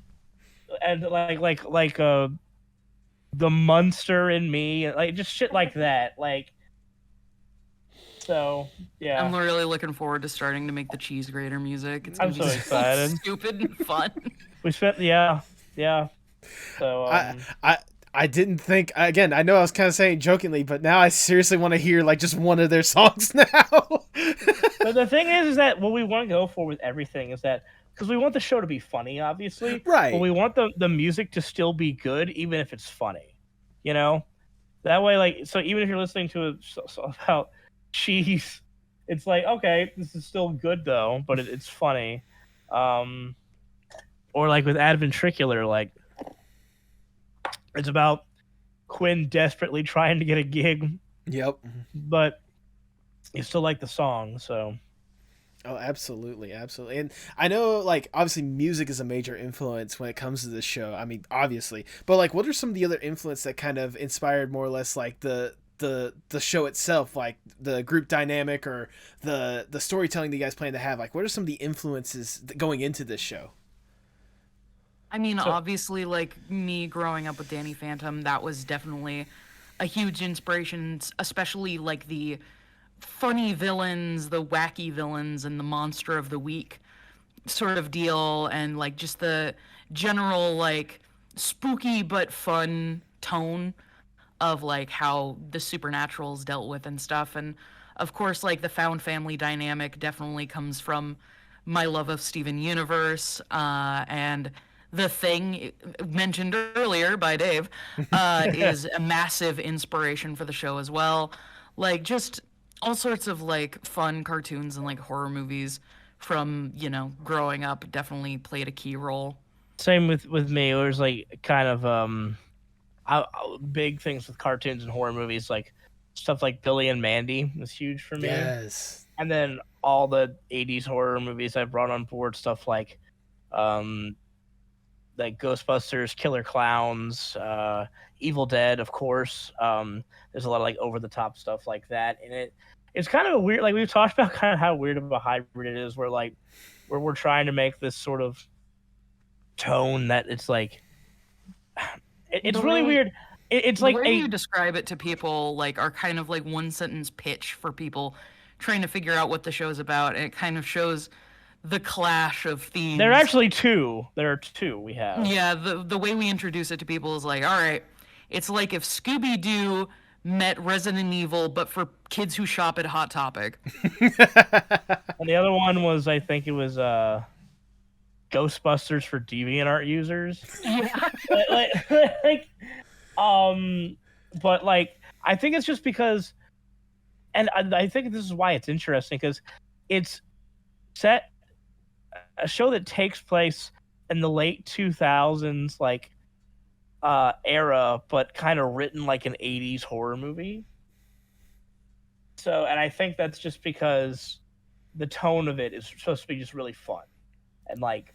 Speaker 3: the monster in me, like just shit like that. Like, so yeah,
Speaker 2: I'm really looking forward to starting to make the Cheese Grater music. It's gonna
Speaker 3: I'm
Speaker 2: be
Speaker 3: so excited.
Speaker 2: Stupid and fun.
Speaker 3: We spent So
Speaker 1: I didn't think, again, I know I was kind of saying jokingly, but now I seriously want to hear like just one of their songs now.
Speaker 3: But the thing is that what we want to go for with everything is that, because we want the show to be funny, obviously,
Speaker 1: Right.
Speaker 3: but we want the music to still be good, even if it's funny. You know, that way, like, so even if you're listening to a about cheese, it's like, okay, this is still good though, but it's funny. Or like with Adventricular, like, it's about Quinn desperately trying to get a gig.
Speaker 1: Yep.
Speaker 3: But you still like the song, so.
Speaker 1: Oh, absolutely, absolutely. And I know, like, obviously music is a major influence when it comes to this show. I mean, obviously. But, like, what are some of the other influences that kind of inspired more or less, like, the show itself, like the group dynamic or the storytelling that you guys plan to have? Like, what are some of the influences going into this show?
Speaker 2: I mean, obviously, like, me growing up with Danny Phantom, that was definitely a huge inspiration, especially, like, the funny villains, the wacky villains, and the monster of the week sort of deal, and, like, just the general, like, spooky but fun tone of, like, how the supernatural is dealt with and stuff. And, of course, like, the found family dynamic definitely comes from my love of Steven Universe, and The Thing, mentioned earlier by Dave, is a massive inspiration for the show as well. Like, just all sorts of, like, fun cartoons and, like, horror movies from, you know, growing up definitely played a key role.
Speaker 3: Same with me. It was, like, kind of, big things with cartoons and horror movies, like, stuff like Billy and Mandy was huge for me.
Speaker 1: Yes.
Speaker 3: And then all the 80s horror movies I brought on board, stuff like Ghostbusters, Killer Clowns, Evil Dead, of course. There's a lot of, like, over-the-top stuff like that. And it's kind of a weird, like, we've talked about kind of how weird of a hybrid it is, where we're trying to make this sort of tone that it's like, it's really weird. It's like
Speaker 2: the way you describe it to people, like, are kind of like one sentence pitch for people trying to figure out what the show's about, and it kind of shows the clash of themes.
Speaker 3: There are actually two. There are two we have.
Speaker 2: Yeah, the way we introduce it to people is like, all right, it's like if Scooby-Doo met Resident Evil, but for kids who shop at Hot Topic.
Speaker 3: And the other one was, I think it was Ghostbusters for DeviantArt users.
Speaker 2: Yeah.
Speaker 3: But, like, I think it's just because, and I think this is why it's interesting, because it's set a show that takes place in the late 2000s, like, era, but kind of written like an 80s horror movie. So, and I think that's just because the tone of it is supposed to be just really fun. And, like,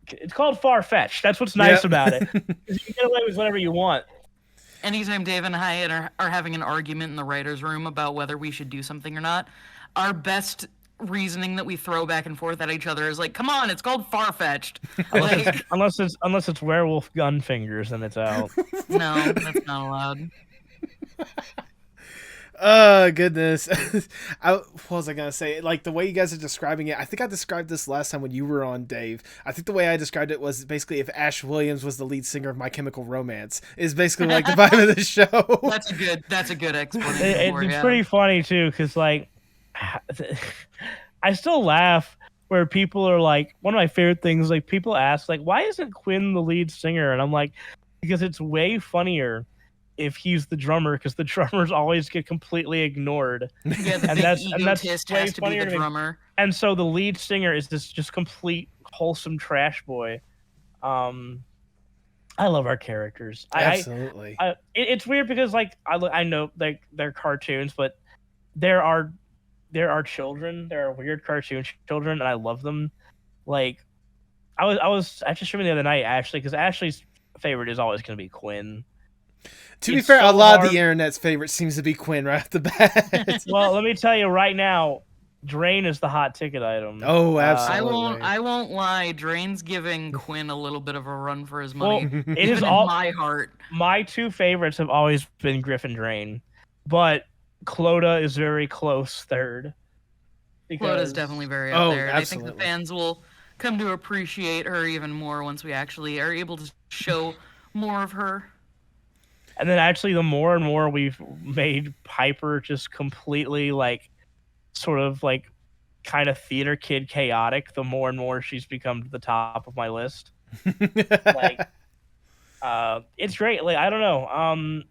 Speaker 3: it's called Far-Fetched. That's what's nice about it. You can get away with whatever you want.
Speaker 2: Anytime Dave and I are having an argument in the writer's room about whether we should do something or not, our best reasoning that we throw back and forth at each other is like, come on, it's called Far-Fetched. Like,
Speaker 3: unless it's werewolf gun fingers, then it's out.
Speaker 2: No, that's not allowed.
Speaker 1: Oh, goodness. What was I going to say? Like, the way you guys are describing it, I think I described this last time when you were on, Dave. I think the way I described it was basically if Ash Williams was the lead singer of My Chemical Romance, is basically like the vibe of the show.
Speaker 2: That's a good explanation.
Speaker 3: It's pretty funny, too, because, like, I still laugh where people are like, one of my favorite things, like, people ask, like, why isn't Quinn the lead singer? And I'm like, because it's way funnier if he's the drummer, because the drummers always get completely ignored.
Speaker 2: Yeah, the egotist has to be the drummer.
Speaker 3: And so the lead singer is this just complete wholesome trash boy. I love our characters.
Speaker 1: Absolutely.
Speaker 3: It's weird because, like, I know, like, they're cartoons, but there are children. There are weird cartoon children, and I love them. Like, I was actually streaming the other night, actually, because Ashley's favorite is always going to be Quinn.
Speaker 1: To be fair, a lot of the internet's favorite seems to be Quinn right off the bat.
Speaker 3: Well, let me tell you right now, Drain is the hot ticket item.
Speaker 1: Oh, absolutely.
Speaker 2: I won't lie. Drain's giving Quinn a little bit of a run for his money.
Speaker 3: Well, it is all
Speaker 2: in my heart.
Speaker 3: My two favorites have always been Griff and Drain, but Clodagh is very close third.
Speaker 2: Clodagh's definitely very up there.
Speaker 1: Absolutely.
Speaker 2: I think the fans will come to appreciate her even more once we actually are able to show more of her.
Speaker 3: And then actually, the more and more we've made Piper just completely like, sort of like, kind of theater kid chaotic, the more and more she's become to the top of my list. Like, it's great. Like, I don't know.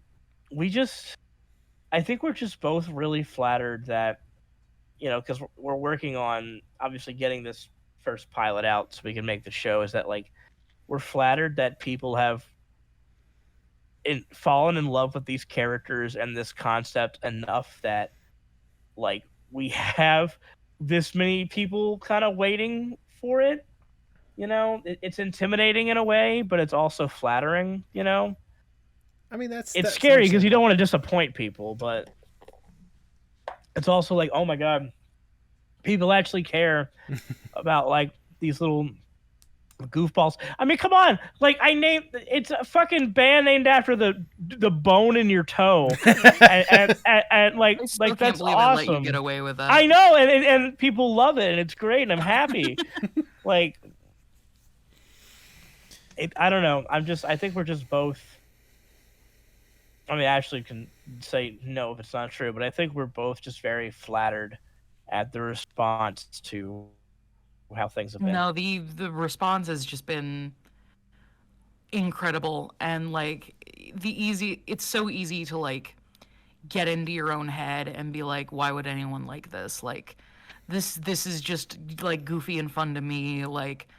Speaker 3: I think we're just both really flattered that, because we're working on obviously getting this first pilot out so we can make the show. Is that like we're flattered that people have fallen in love with these characters and this concept enough that like we have this many people kind of waiting for it. It's intimidating in a way, but it's also flattering.
Speaker 1: I mean, that's
Speaker 3: scary because you don't want to disappoint people, but it's also like, oh my god, people actually care about like these little goofballs. I mean, come on! Like, it's a fucking band named after the bone in your toe, and like that's awesome.
Speaker 2: I let you get away with that.
Speaker 3: I know, and people love it, and it's great, and I'm happy. Like, I don't know. I think we're just both. I mean, Ashley can say no if it's not true, but I think we're both just very flattered at the response to how things have been.
Speaker 2: No, the response has just been incredible, and like it's so easy to like get into your own head and be like, why would anyone like this? Like, this is just like goofy and fun to me. Like,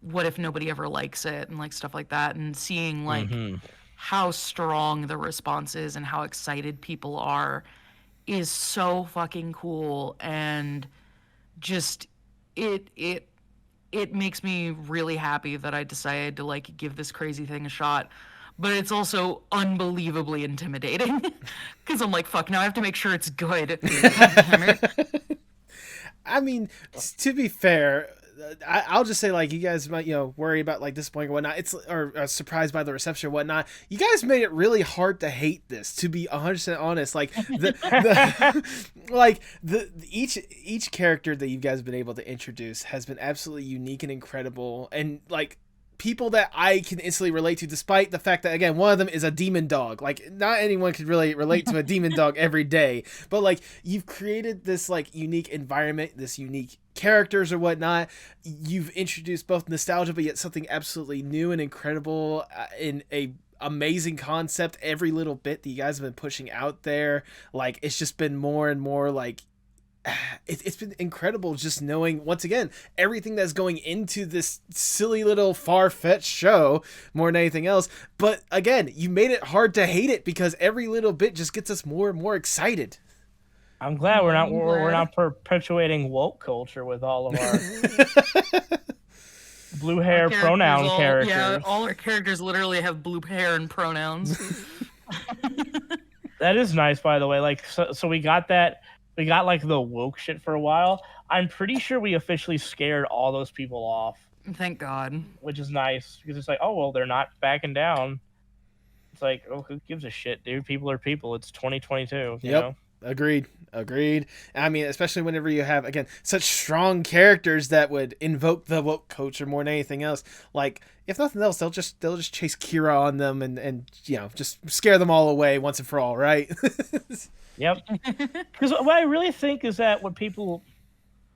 Speaker 2: what if nobody ever likes it, and like stuff like that, and seeing like how strong the response is and how excited people are is so fucking cool, and just it makes me really happy that I decided to like give this crazy thing a shot. But it's also unbelievably intimidating because I'm like, fuck, now I have to make sure it's good.
Speaker 1: I mean, to be fair, I'll just say, like, you guys might, worry about like disappointing or whatnot. Or surprised by the reception or whatnot. You guys made it really hard to hate this. To be 100% honest, like each character that you guys have been able to introduce has been absolutely unique and incredible, and like people that I can instantly relate to, despite the fact that, again, one of them is a demon dog. Like, not anyone could really relate to a demon dog every day, but like you've created this like unique environment, this unique characters or whatnot. You've introduced both nostalgia but yet something absolutely new and incredible in a amazing concept. Every little bit that you guys have been pushing out there, like, it's just been more and more like it's been incredible just knowing, once again, everything that's going into this silly little far-fetched show more than anything else. But again, you made it hard to hate it because every little bit just gets us more and more excited.
Speaker 3: I'm glad we're not perpetuating woke culture with all of our blue hair pronoun characters.
Speaker 2: Yeah, all our characters literally have blue hair and pronouns.
Speaker 3: That is nice, by the way. Like, so we got that. We got like the woke shit for a while. I'm pretty sure we officially scared all those people off.
Speaker 2: Thank God.
Speaker 3: Which is nice because it's like, oh well, they're not backing down. It's like, oh, who gives a shit, dude? People are people. It's 2022. You know?
Speaker 1: Agreed. I mean, especially whenever you have, again, such strong characters that would invoke the woke culture more than anything else. Like, if nothing else, they'll just chase Kira on them and just scare them all away once and for all, right?
Speaker 3: Yep. Because what I really think is that what people,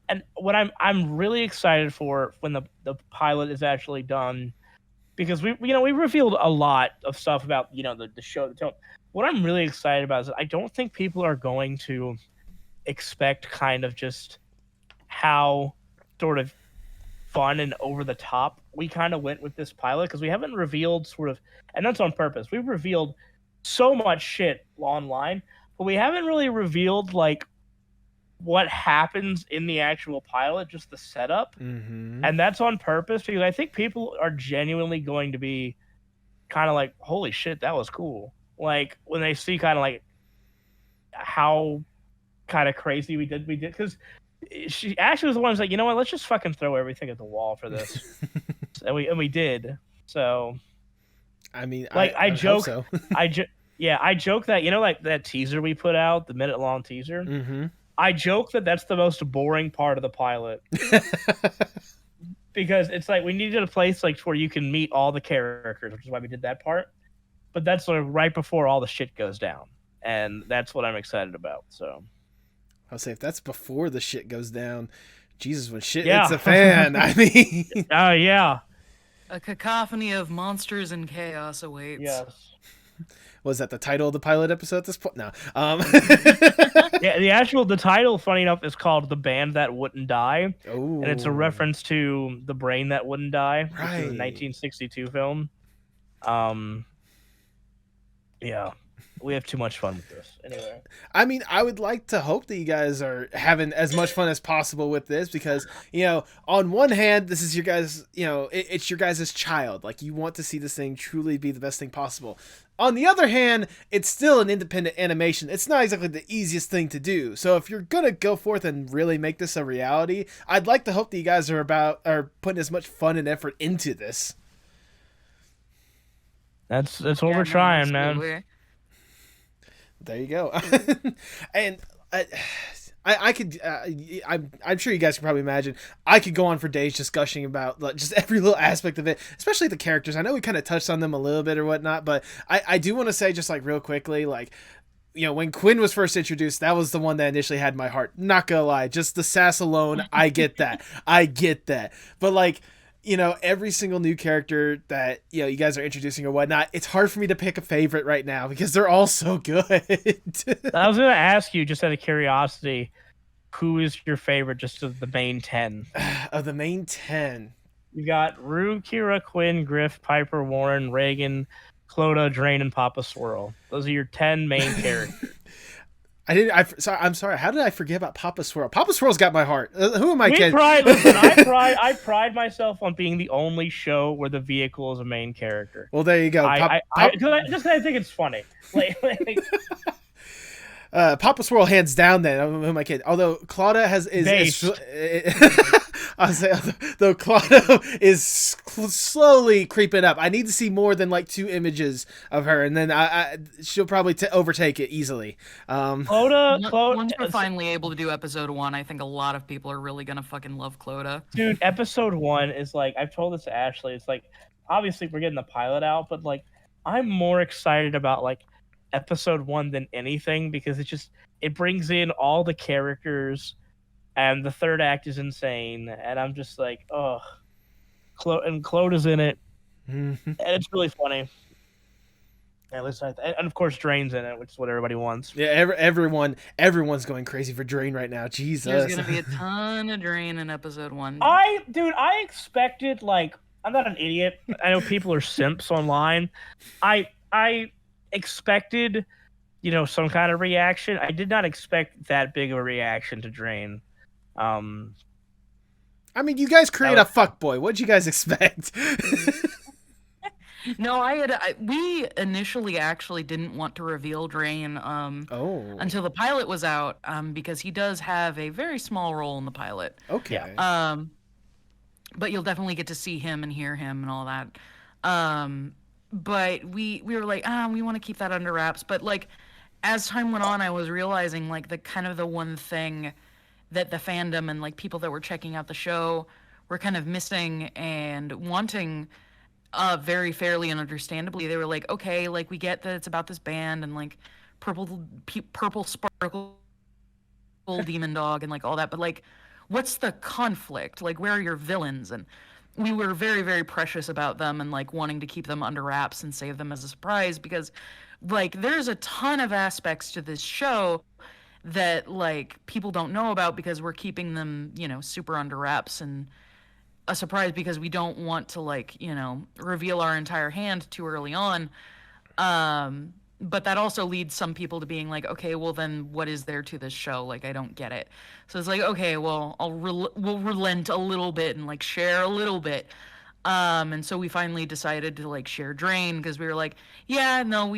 Speaker 3: and what I'm really excited for when the pilot is actually done, because we revealed a lot of stuff about the show, the tone. What I'm really excited about is that I don't think people are going to expect kind of just how sort of fun and over the top we kind of went with this pilot, because we haven't revealed sort of, and that's on purpose. We've revealed so much shit online, but we haven't really revealed like what happens in the actual pilot, just the setup.
Speaker 1: Mm-hmm.
Speaker 3: And that's on purpose because I think people are genuinely going to be kind of like, holy shit, that was cool. Like when they see kind of like how kind of crazy we did, because Ashley was the one who's like, you know what, let's just fucking throw everything at the wall for this. and we did. So
Speaker 1: I mean,
Speaker 3: like I joke,
Speaker 1: so.
Speaker 3: I joke that, like that teaser we put out, the minute-long teaser.
Speaker 1: Mm-hmm.
Speaker 3: I joke that that's the most boring part of the pilot. Because it's like we needed a place like where you can meet all the characters, which is why we did that part. but that's sort of right before all the shit goes down, and that's what I'm excited about. So
Speaker 1: I'll say if that's before the shit goes down, Jesus, when shit
Speaker 3: Yeah.
Speaker 1: hits a fan, I mean,
Speaker 3: yeah,
Speaker 2: A cacophony of monsters and chaos awaits.
Speaker 3: yes.
Speaker 1: was that the title of the pilot episode at this point? No.
Speaker 3: Yeah, the title, funny enough, is called "The Band That Wouldn't Die,"
Speaker 1: Oh,
Speaker 3: and it's a reference to "The Brain That Wouldn't Die," which is a
Speaker 1: Right.
Speaker 3: 1962 film. Yeah, we have too much fun with this. Anyway,
Speaker 1: I mean, I would like to hope that you guys are having as much fun as possible with this because, you know, on one hand, this is your guys, you know, it's your guys' child. Like, you want to see this thing truly be the best thing possible. On the other hand, it's still an independent animation. It's not exactly the easiest thing to do. So if you're going to go forth and really make this a reality, I'd like to hope that you guys are putting as much fun and effort into this.
Speaker 3: that's what we're trying, man.
Speaker 2: absolutely.
Speaker 1: There you go. And I could, I'm sure you guys can probably imagine, I could go on for days just gushing about like, just every little aspect of it, especially the characters. I know we kind of touched on them a little bit or whatnot, but I do want to say just like real quickly, like, you know, when Quinn was first introduced, that was the one that initially had my heart. Not gonna lie, just the sass alone, I get that. I get that. But like, you know, every single new character that, you know, you guys are introducing or whatnot, it's hard for me to pick a favorite right now because they're all so good.
Speaker 3: I was gonna ask you, just out of curiosity, who is your favorite, just of the main 10?
Speaker 1: Of the main 10.
Speaker 3: You got Rue, Kira, Quinn, Griff, Piper, Warren, Reagan, Clodagh, Drain, and Papa Swirl. Those are your 10 main characters.
Speaker 1: I'm sorry. How did I forget about Papa Swirl? Papa Swirl's got my heart. Who am I kidding?
Speaker 3: I pride myself on being the only show where the vehicle is a main character.
Speaker 1: Well, there you go.
Speaker 3: I think it's funny.
Speaker 1: Papa Swirl hands down. Then who am I kidding? Although Clodagh I'll say, though Clodagh is slowly creeping up. I need to see more than like 2 images of her, and then she'll probably overtake it easily.
Speaker 2: Once we're finally able to do episode 1, I think a lot of people are really gonna fucking love Clodagh.
Speaker 3: Dude, episode 1 is like, I've told this to Ashley. It's like, obviously we're getting the pilot out, but like, I'm more excited about like episode 1 than anything because it brings in all the characters. And the third act is insane, and I'm just like, oh, and Clodagh's in it, and it's really funny. At least and of course Drain's in it, which is what everybody wants.
Speaker 1: Yeah, everyone's going crazy for Drain right now. Jesus,
Speaker 2: there's gonna be a ton of Drain in episode 1.
Speaker 3: I expected, like, I'm not an idiot. I know people are simps online. I expected, you know, some kind of reaction. I did not expect that big of a reaction to Drain.
Speaker 1: I mean, you guys create a fuckboy. What'd you guys expect?
Speaker 2: No, we initially actually didn't want to reveal Drain until the pilot was out, because he does have a very small role in the pilot.
Speaker 1: Okay.
Speaker 2: But you'll definitely get to see him and hear him and all that. But we were like, we want to keep that under wraps. But like, as time went on, I was realizing like the one thing that the fandom and like people that were checking out the show were kind of missing and wanting, very fairly and understandably. They were like, okay, like we get that it's about this band and like purple sparkle demon dog and like all that, but like, what's the conflict? Like, where are your villains? And we were very, very precious about them and like wanting to keep them under wraps and save them as a surprise because like there's a ton of aspects to this show that like people don't know about because we're keeping them, you know, super under wraps and a surprise because we don't want to like, you know, reveal our entire hand too early on. But that also leads some people to being like, okay, well then what is there to this show? Like, I don't get it. So it's like, okay, well, we'll relent a little bit and like share a little bit. And so we finally decided to like share Drain because we were like, yeah, no,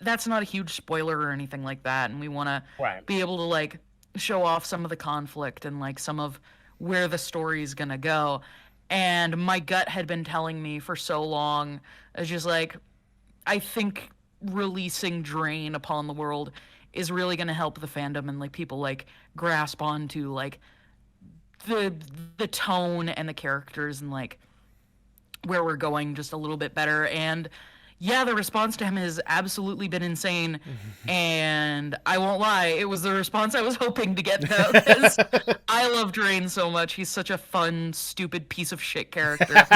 Speaker 2: that's not a huge spoiler or anything like that. And we want to be able to like show off some of the conflict and like some of where the story is going to go. And my gut had been telling me for so long, it's just like, I think releasing Drain upon the world is really going to help the fandom and like people like grasp onto like the tone and the characters and like where we're going just a little bit better. And yeah, the response to him has absolutely been insane. And I won't lie, it was the response I was hoping to get, though, because I love Drain so much. He's such a fun, stupid piece of shit character.
Speaker 3: Like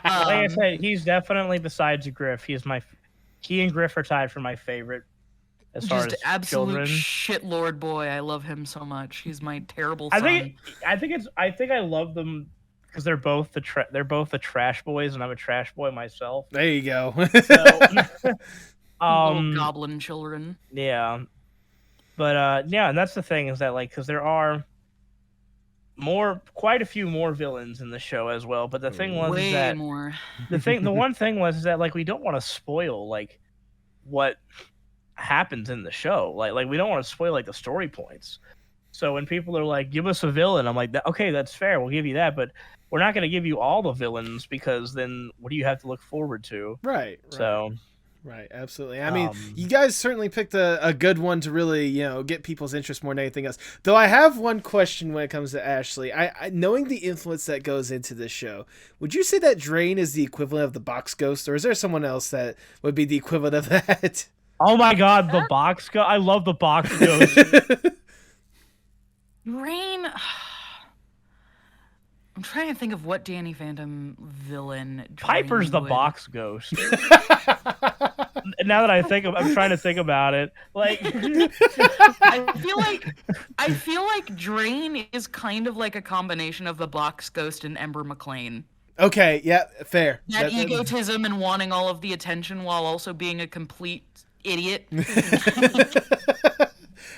Speaker 3: I said, he's definitely, besides Griff, he and Griff are tied for my favorite as far
Speaker 2: Just
Speaker 3: as
Speaker 2: absolute
Speaker 3: children.
Speaker 2: shit lord boy. I love him so much. He's my terrible
Speaker 3: I
Speaker 2: son.
Speaker 3: think I love them because they're both the trash boys, and I'm a trash boy myself.
Speaker 1: There you go.
Speaker 3: So,
Speaker 2: Little goblin children.
Speaker 3: yeah, but yeah, and that's the thing is that like because there are quite a few more villains in the show as well. But the thing was
Speaker 2: Way
Speaker 3: that
Speaker 2: more.
Speaker 3: the one thing was is that like we don't want to spoil like what happens in the show. Like we don't want to spoil like the story points. So when people are like, "Give us a villain," I'm like, "Okay, that's fair. We'll give you that, but we're not going to give you all the villains because then what do you have to look forward to?"
Speaker 1: Right.
Speaker 3: So.
Speaker 1: Right, absolutely. I mean, you guys certainly picked a good one to really, get people's interest more than anything else. Though I have one question when it comes to Ashley. I knowing the influence that goes into this show, would you say that Drain is the equivalent of the Box Ghost, or is there someone else that would be the equivalent of that?
Speaker 3: Oh my God, the Box Ghost! I love the Box Ghost.
Speaker 2: Rain. I'm trying to think of what Danny Phantom villain.
Speaker 3: Piper's
Speaker 2: Drain
Speaker 3: the
Speaker 2: would-
Speaker 3: Box Ghost. Now that I'm trying to think about it. Like,
Speaker 2: I feel like Drain is kind of like a combination of the Box Ghost and Ember McLean.
Speaker 1: Okay, yeah, fair.
Speaker 2: That egotism and wanting all of the attention while also being a complete idiot.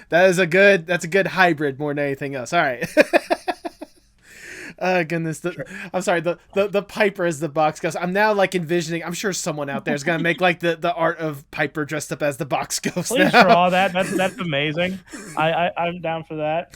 Speaker 1: That's a good hybrid more than anything else. All right. Goodness, I'm sorry. The Piper is the Box Ghost. I'm now like envisioning. I'm sure someone out there is gonna make like the art of Piper dressed up as the Box Ghost.
Speaker 3: Please
Speaker 1: now.
Speaker 3: draw that. That's amazing. I'm down for that.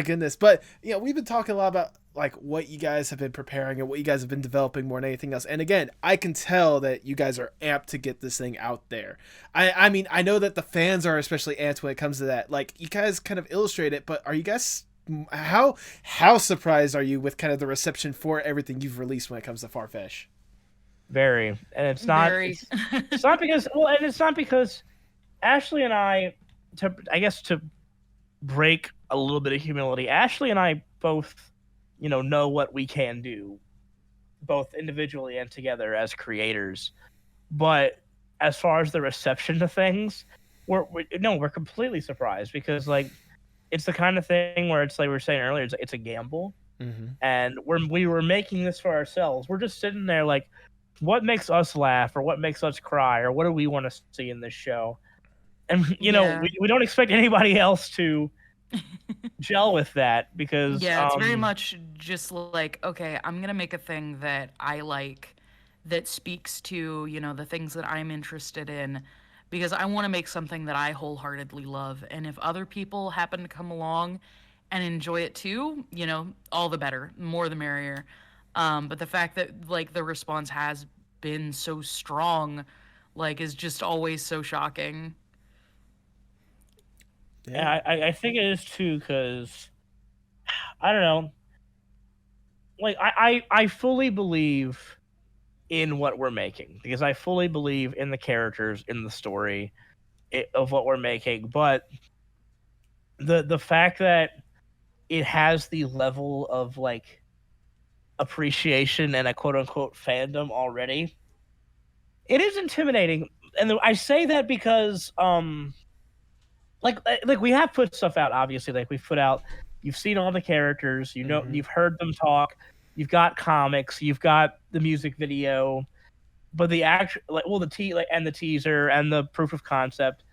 Speaker 1: Goodness, but we've been talking a lot about like what you guys have been preparing and what you guys have been developing more than anything else. And again, I can tell that you guys are amped to get this thing out there. I mean, I know that the fans are especially amped when it comes to that. Like, you guys kind of illustrate it, but are you guys how surprised are you with kind of the reception for everything you've released when it comes to Farfetch?
Speaker 3: Very, and it's not. It's not because and it's not because Ashley and I to break a little bit of humility. Ashley and I both, know what we can do, both individually and together as creators. But as far as the reception to things, we're completely surprised because like it's the kind of thing where it's like we were saying earlier, it's a gamble, and we were making this for ourselves. We're just sitting there like, what makes us laugh or what makes us cry or what do we want to see in this show? And we don't expect anybody else to gel with that because
Speaker 2: it's very much just like, okay, I'm gonna make a thing that I like, that speaks to the things that I'm interested in, because I want to make something that I wholeheartedly love. And if other people happen to come along and enjoy it too, all the better, more the merrier. But the fact that like the response has been so strong, like, is just always so shocking.
Speaker 3: Yeah, I think it is too, because I don't know. Like I fully believe in what we're making because I fully believe in the characters, in the story of what we're making. But the fact that it has the level of like appreciation and a quote unquote fandom already, it is intimidating. And I say that because like we have put stuff out, obviously. Like we've put out, you've seen all the characters, you've heard them talk, you've got comics, you've got the music video, but the actual the teaser and the proof of concept,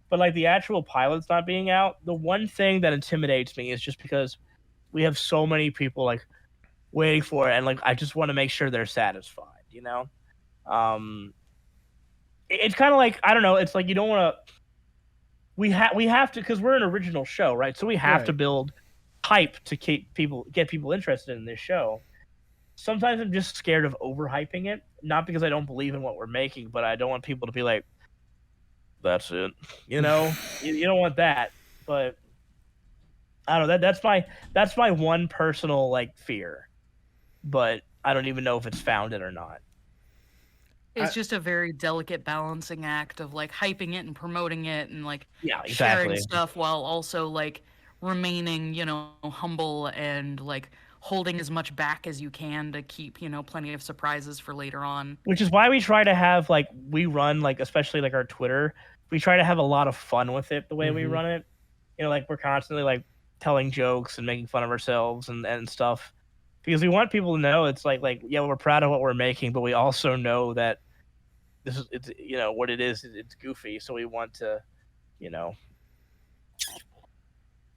Speaker 3: but like the actual pilot's not being out. The one thing that intimidates me is just because we have so many people like waiting for it, and like I just want to make sure they're satisfied. It's kind of like, I don't know. It's like you don't want to. We have to, because we're an original show, right? So we have to build hype to get people interested in this show. Sometimes I'm just scared of overhyping it, not because I don't believe in what we're making, but I don't want people to be like, "That's it," you don't want that. But I don't know. That's my one personal like fear, but I don't even know if it's founded or not.
Speaker 2: It's just a very delicate balancing act of like hyping it and promoting it and like
Speaker 3: Yeah,
Speaker 2: sharing
Speaker 3: exactly.
Speaker 2: stuff while also like remaining, humble and like holding as much back as you can to keep, plenty of surprises for later on.
Speaker 3: Which is why we try to have like we run like especially like our Twitter. We try to have a lot of fun with it the way we run it. Like we're constantly like telling jokes and making fun of ourselves and stuff because we want people to know it's like yeah, we're proud of what we're making, but we also know that it's what it is. It's goofy, so we want to we don't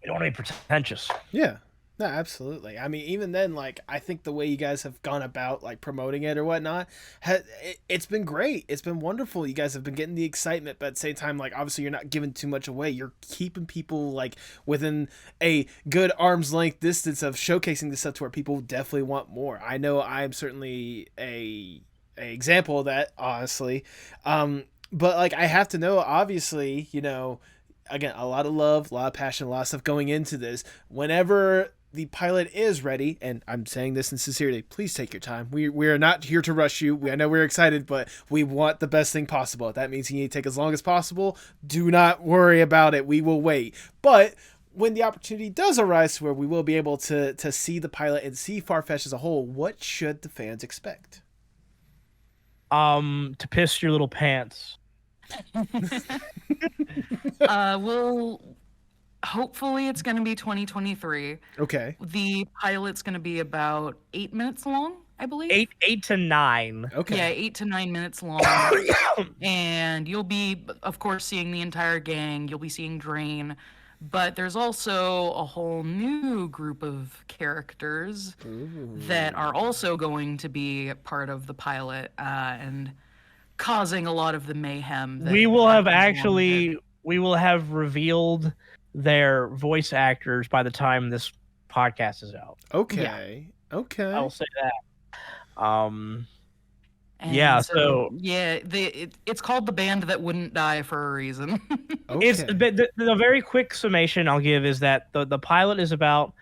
Speaker 3: want to be pretentious.
Speaker 1: Yeah. No, absolutely. I mean, even then, like, I think the way you guys have gone about, like, promoting it or whatnot, it's been great. It's been wonderful. You guys have been getting the excitement, but at the same time, like, obviously you're not giving too much away. You're keeping people, like, within a good arm's length distance of showcasing this stuff to where people definitely want more. I know I'm certainly a example of that, honestly. But, like, I have to know, obviously, again, a lot of love, a lot of passion, a lot of stuff going into this. Whenever the pilot is ready, and I'm saying this in sincerity, please take your time. We are not here to rush you. I know we're excited, but we want the best thing possible. If that means you need to take as long as possible, do not worry about it. We will wait. But when the opportunity does arise to where we will be able to see the pilot and see Farfetch as a whole, what should the fans expect?
Speaker 3: To piss your little pants.
Speaker 2: Well, hopefully it's going to be 2023.
Speaker 1: Okay.
Speaker 2: The pilot's going to be about 8 minutes long, I believe.
Speaker 3: 8 to 9.
Speaker 1: Okay.
Speaker 2: Yeah, 8 to 9 minutes long. And you'll be, of course, seeing the entire gang. You'll be seeing Drain. But there's also a whole new group of characters that are also going to be part of the pilot and causing a lot of the mayhem.
Speaker 3: We will have revealed their voice actors by the time this podcast is out.
Speaker 1: Okay. Yeah. Okay.
Speaker 3: I'll say that.
Speaker 2: It's called The Band That Wouldn't Die for a reason.
Speaker 1: Okay.
Speaker 3: It's the very quick summation I'll give is that the pilot is about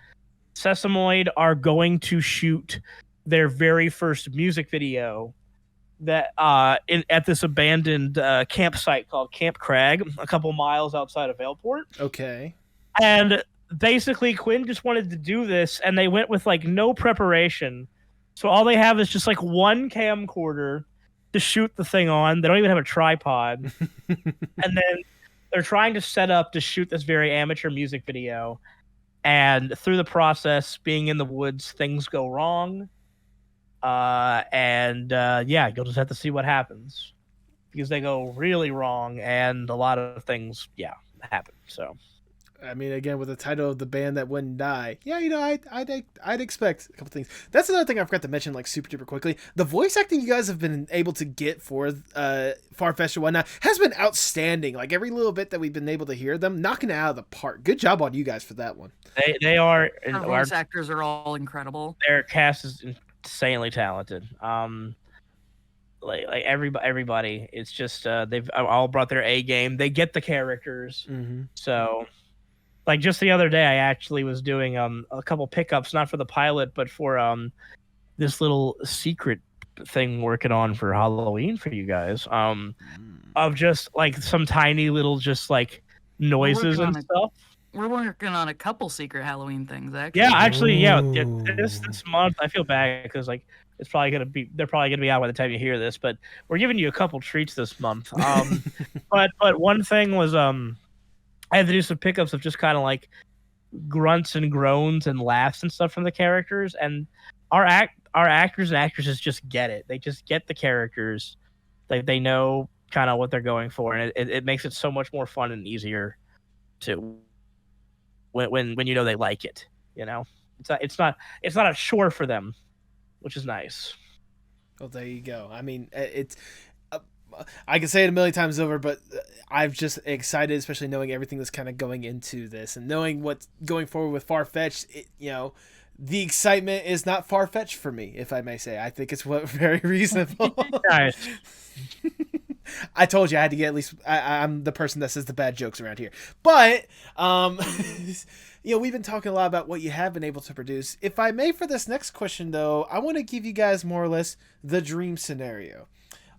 Speaker 3: Sesamoid are going to shoot their very first music video that at this abandoned campsite called Camp Crag, a couple miles outside of Valeport.
Speaker 1: Okay.
Speaker 3: And basically Quinn just wanted to do this, and they went with like no preparation. So all they have is just like one camcorder to shoot the thing on. They don't even have a tripod. And then they're trying to set up to shoot this very amateur music video. And through the process, being in the woods, things go wrong. You'll just have to see what happens. Because they go really wrong, and a lot of things, happen. So,
Speaker 1: I mean, again, with the title of The Band That Wouldn't Die, I'd expect a couple things. That's another thing I forgot to mention, like, super duper quickly. The voice acting you guys have been able to get for Farfetch and whatnot has been outstanding. Like, every little bit that we've been able to hear them, knocking it out of the park. Good job on you guys for that one.
Speaker 3: They are.
Speaker 2: Our voice actors are all incredible.
Speaker 3: Their cast is insanely talented. Like everybody, it's just they've all brought their A game. They get the characters. So, like just the other day, I actually was doing a couple pickups, not for the pilot, but for this little secret thing working on for Halloween for you guys. Of just like some tiny little just like noises and stuff.
Speaker 2: We're working on a couple secret Halloween things, actually.
Speaker 3: Yeah, actually, this month I feel bad because like they're probably gonna be out by the time you hear this, but we're giving you a couple treats this month. But one thing was I had to do some pickups of just kind of like grunts and groans and laughs and stuff from the characters, and our actors and actresses just get it. They just get the characters. They know kind of what they're going for, and it makes it so much more fun and easier to when you know they like it. It's not a chore for them, which is nice.
Speaker 1: Well, there you go. I mean, it's I can say it a million times over, but I'm just excited, especially knowing everything that's kind of going into this and knowing what's going forward with Farfetch. The excitement is not far-fetched for me, if I may say. I think it's very reasonable.
Speaker 3: Nice.
Speaker 1: I told you I had to get at least. I'm the person that says the bad jokes around here, but we've been talking a lot about what you have been able to produce. If I may, for this next question though, I want to give you guys more or less the dream scenario.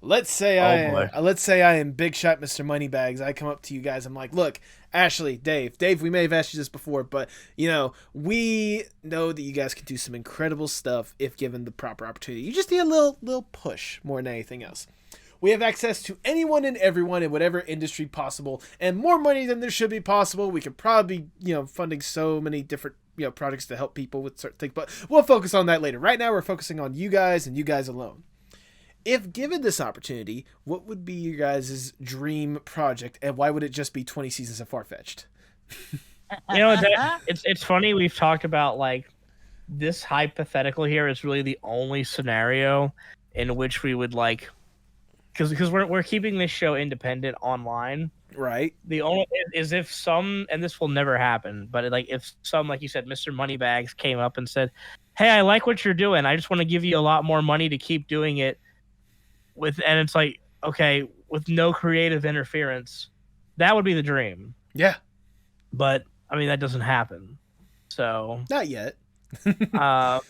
Speaker 1: let's say
Speaker 3: boy.
Speaker 1: let's say I am Big Shot Mr. Moneybags. I come up to you guys. I'm like, look, Ashley, Dave, we may have asked you this before, but we know that you guys can do some incredible stuff if given the proper opportunity. You just need a little push more than anything else. We have access to anyone and everyone in whatever industry possible, and more money than there should be possible. We could probably be, funding so many different, projects to help people with certain things, but we'll focus on that later. Right now, we're focusing on you guys and you guys alone. If given this opportunity, what would be your guys' dream project, and why would it just be 20 seasons of Farfetch'd?
Speaker 3: It's funny. We've talked about like this hypothetical here is really the only scenario in which we would like. Because we're keeping this show independent online,
Speaker 1: right?
Speaker 3: The only is if some, and this will never happen, but like if some, like you said, Mr. Moneybags came up and said, "Hey, I like what you're doing. I just want to give you a lot more money to keep doing it." And it's like, okay, with no creative interference, that would be the dream.
Speaker 1: Yeah,
Speaker 3: but I mean that doesn't happen. So
Speaker 1: not yet.
Speaker 2: But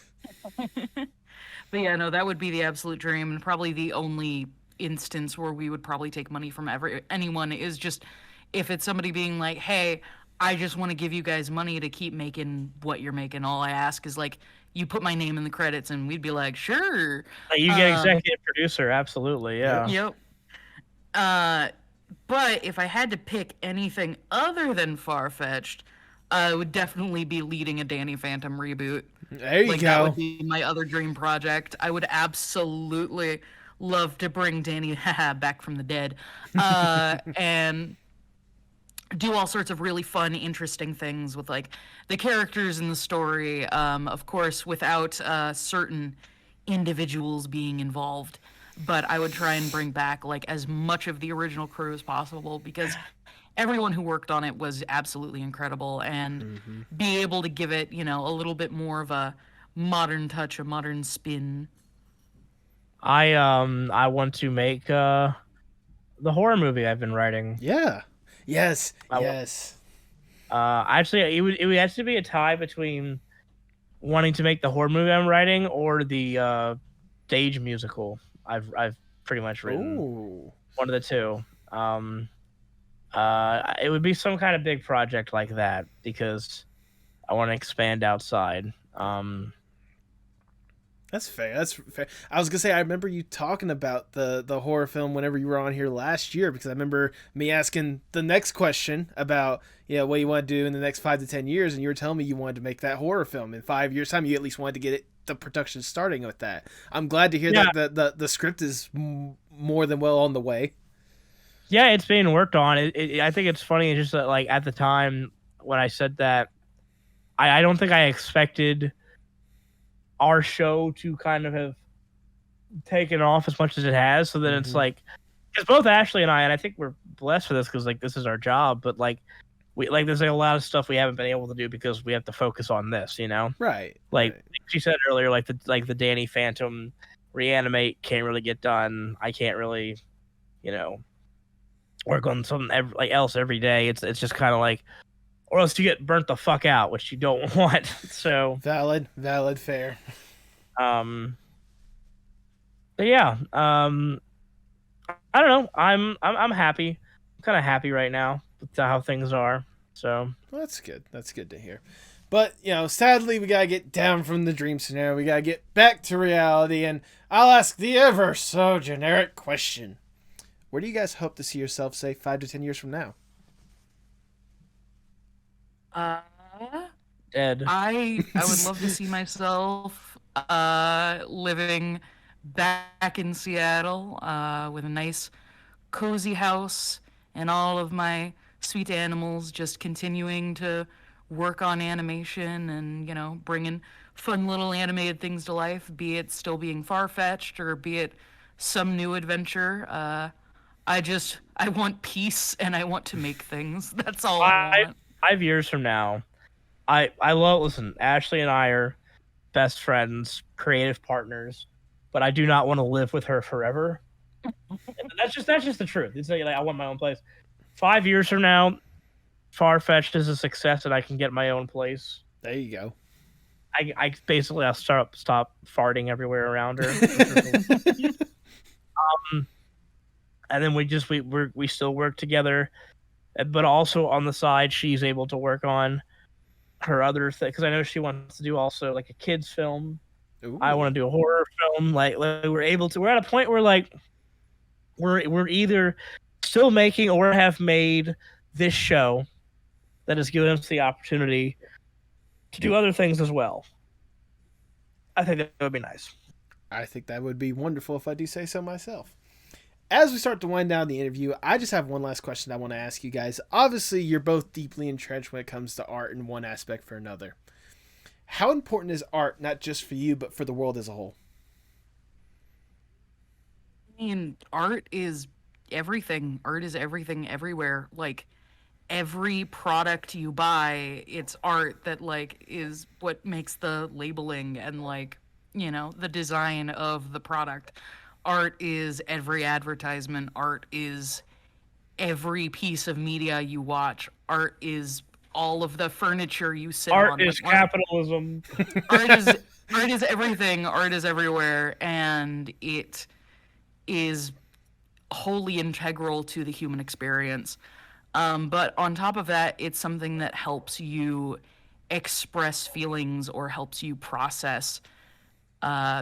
Speaker 2: yeah, no, that would be the absolute dream, and probably the only instance where we would probably take money from anyone is just if it's somebody being like, hey, I just want to give you guys money to keep making what you're making. All I ask is like you put my name in the credits, and we'd be like, sure.
Speaker 3: You get executive producer, absolutely, yeah.
Speaker 2: Yep. But if I had to pick anything other than Farfetch'd, it would definitely be leading a Danny Phantom reboot.
Speaker 1: There you go.
Speaker 2: That would be my other dream project. I would absolutely love to bring Danny back from the dead and do all sorts of really fun, interesting things with like the characters in the story. Of course, without certain individuals being involved. But I would try and bring back like as much of the original crew as possible because everyone who worked on it was absolutely incredible, and be able to give it, a little bit more of a modern touch, a modern spin.
Speaker 3: I want to make the horror movie I've been writing.
Speaker 1: Yeah. Yes.
Speaker 3: Actually, it would actually be a tie between wanting to make the horror movie I'm writing or the stage musical I've pretty much written.
Speaker 1: Ooh.
Speaker 3: One of the two. It would be some kind of big project like that because I want to expand outside.
Speaker 1: That's fair. I was gonna say, I remember you talking about the horror film whenever you were on here last year, because I remember me asking the next question about what you want to do in the next 5 to 10 years, and you were telling me you wanted to make that horror film in 5 years' time. You at least wanted to get the production starting with that. I'm glad to hear that the script is more than well on the way.
Speaker 3: Yeah, it's being worked on. I think it's funny. It's just that, like, at the time when I said that, I don't think I expected our show to kind of have taken off as much as it has. So then it's like, because both Ashley and I think we're blessed for this because like this is our job, but like there's like a lot of stuff we haven't been able to do because we have to focus on this,
Speaker 1: Right.
Speaker 3: Like
Speaker 1: right.
Speaker 3: she said earlier, like the Danny Phantom reanimate can't really get done. I can't really, work on something else every day. It's just kind of like, or else you get burnt the fuck out, which you don't want. So
Speaker 1: valid, fair.
Speaker 3: But yeah, I don't know. I'm happy. I'm kind of happy right now with how things are. So
Speaker 1: well, that's good. That's good to hear. But sadly, we gotta get down from the dream scenario. We gotta get back to reality, and I'll ask the ever so generic question: where do you guys hope to see yourself, say, 5 to 10 years from now?
Speaker 3: Dead.
Speaker 2: I would love to see myself living back in Seattle with a nice cozy house and all of my sweet animals, just continuing to work on animation and bringing fun little animated things to life, be it still being Farfetch'd or be it some new adventure. I want peace and I want to make things. That's all I want.
Speaker 3: 5 years from now, I listen, Ashley and I are best friends, creative partners, but I do not want to live with her forever. that's just the truth. It's like I want my own place. 5 years from now, Farfetch'd is a success and I can get my own place.
Speaker 1: There you go.
Speaker 3: I basically I'll stop farting everywhere around her. and then we still work together, but also on the side she's able to work on her other thing, because I know she wants to do also like a kids film. I
Speaker 1: Ooh.
Speaker 3: want to do a horror film. Like we're at a point where like we're either still making or have made this show that has given us the opportunity to do other things as well. I think that would be nice.
Speaker 1: I think that would be wonderful if I do say so myself. As we start to wind down the interview, I just have one last question I want to ask you guys. Obviously, you're both deeply entrenched when it comes to art in one aspect or another. How important is art, not just for you, but for the world as a whole?
Speaker 2: I mean, art is everything. Art is everything everywhere. Like, every product you buy, it's art that, like, is what makes the labeling and, like, you know, the design of the product. Art is every advertisement. Art is every piece of media you watch. Art is all of the furniture you sit on.
Speaker 3: Art is
Speaker 2: Like,
Speaker 3: capitalism.
Speaker 2: art is art is everything. Art is everywhere, and it is wholly integral to the human experience. But on top of that, it's something that helps you express feelings or helps you process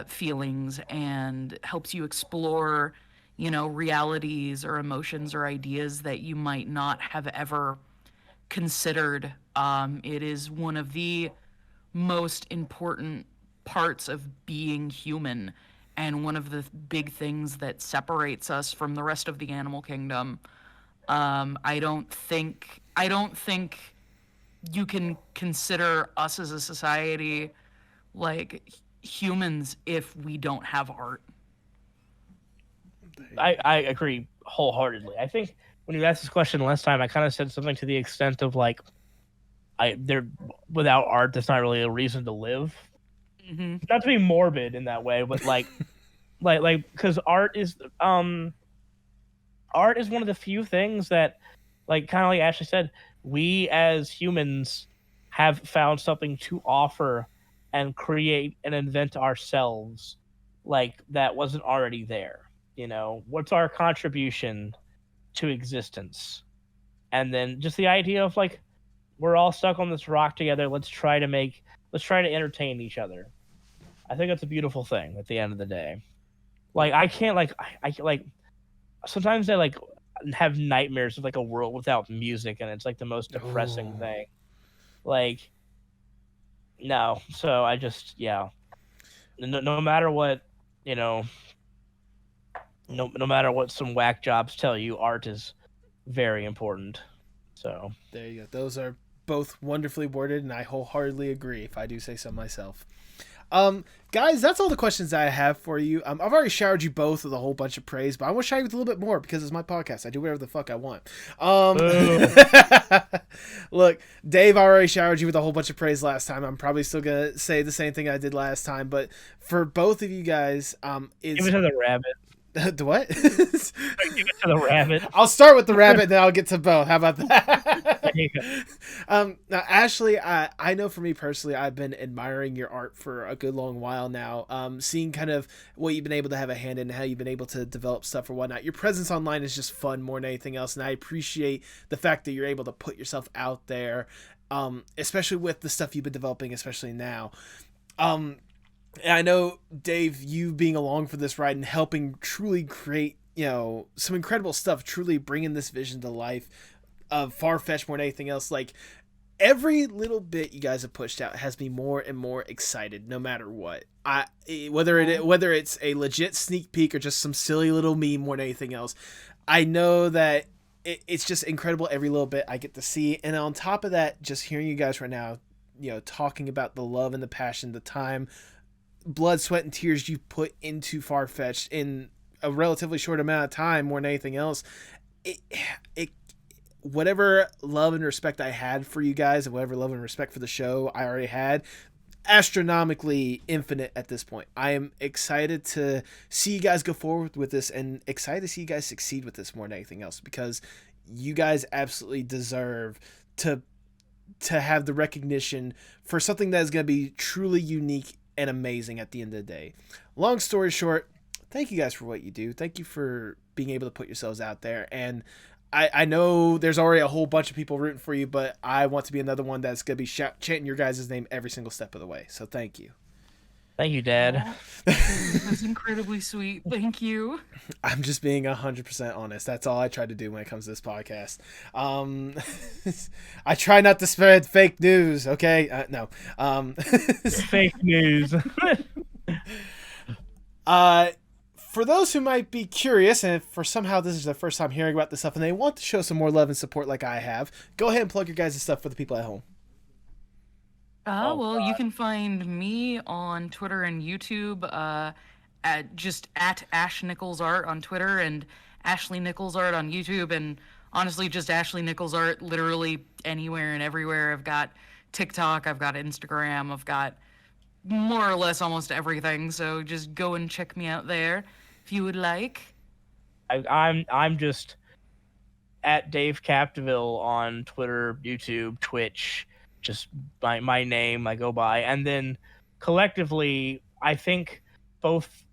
Speaker 2: feelings and helps you explore, you know, realities or emotions or ideas that you might not have ever considered. It is one of the most important parts of being human and one of the big things that separates us from the rest of the animal kingdom. I don't think you can consider us as a society like humans if we don't have art.
Speaker 3: I agree wholeheartedly. I think when you asked this question last time, I kind of said something to the extent of like, without art, that's not really a reason to live.
Speaker 2: Mm-hmm.
Speaker 3: Not to be morbid in that way, but like, because art is one of the few things that, like, kind of like Ashley said, we as humans have found something to offer and create and invent ourselves, like that wasn't already there. You know, what's our contribution to existence? And then just the idea of like, we're all stuck on this rock together. Let's try to entertain each other. I think that's a beautiful thing at the end of the day. Like, I can't like, I like, sometimes I like have nightmares of like a world without music, and it's like the most depressing thing. Like, no. So I just, yeah. No matter what, you know, no matter what some whack jobs tell you, art is very important. So
Speaker 1: there you go. Those are both wonderfully worded, and I wholeheartedly agree, if I do say so myself. Guys, that's all the questions I have for you. I've already showered you both with a whole bunch of praise, but I want to shower you with a little bit more because it's my podcast. I do whatever the fuck I want. Look, Dave, I already showered you with a whole bunch of praise last time. I'm probably still going to say the same thing I did last time, but for both of you guys,
Speaker 3: give it to the rabbit.
Speaker 1: The what?
Speaker 3: Give it to the rabbit.
Speaker 1: I'll start with the rabbit, then I'll get to both. How about that?
Speaker 3: There you go.
Speaker 1: Now, Ashley, I know for me personally, I've been admiring your art for a good long while now. Seeing kind of what you've been able to have a hand in, how you've been able to develop stuff or whatnot. Your presence online is just fun more than anything else, and I appreciate the fact that you're able to put yourself out there, especially with the stuff you've been developing, especially now. And I know, Dave, you being along for this ride and helping truly create, you know, some incredible stuff, truly bringing this vision to life of Far-Fetched more than anything else. Like, every little bit you guys have pushed out has me more and more excited, no matter what. Whether it's a legit sneak peek or just some silly little meme more than anything else, I know that it's just incredible every little bit I get to see. And on top of that, just hearing you guys right now, you know, talking about the love and the passion, the time, blood, sweat, and tears you put into Far-Fetched in a relatively short amount of time more than anything else, it whatever love and respect I had for you guys and whatever love and respect for the show I already had, astronomically infinite at this point. I am excited to see you guys go forward with this and excited to see you guys succeed with this more than anything else, because you guys absolutely deserve to have the recognition for something that is going to be truly unique and amazing at the end of the day. Long story short, thank you guys for what you do. Thank you for being able to put yourselves out there. And I know there's already a whole bunch of people rooting for you, but I want to be another one that's going to be chanting your guys' name every single step of the way. So thank you.
Speaker 3: Thank you, Dad.
Speaker 2: That's incredibly sweet. Thank you.
Speaker 1: I'm just being 100% honest. That's all I try to do when it comes to this podcast. I try not to spread fake news, okay? No.
Speaker 3: Fake news.
Speaker 1: For those who might be curious, and if for somehow this is their first time hearing about this stuff and they want to show some more love and support like I have, go ahead and plug your guys' stuff for the people at home.
Speaker 2: Well, you can find me on Twitter and YouTube at Ash Nichols Art on Twitter and Ashley Nichols Art on YouTube, and honestly just Ashley Nichols Art literally anywhere and everywhere. I've got TikTok, I've got Instagram, I've got more or less almost everything, so just go and check me out there if you would like.
Speaker 3: I'm just at Dave Capdevielle on Twitter, YouTube, Twitch. Just my name I go by, and then collectively I think both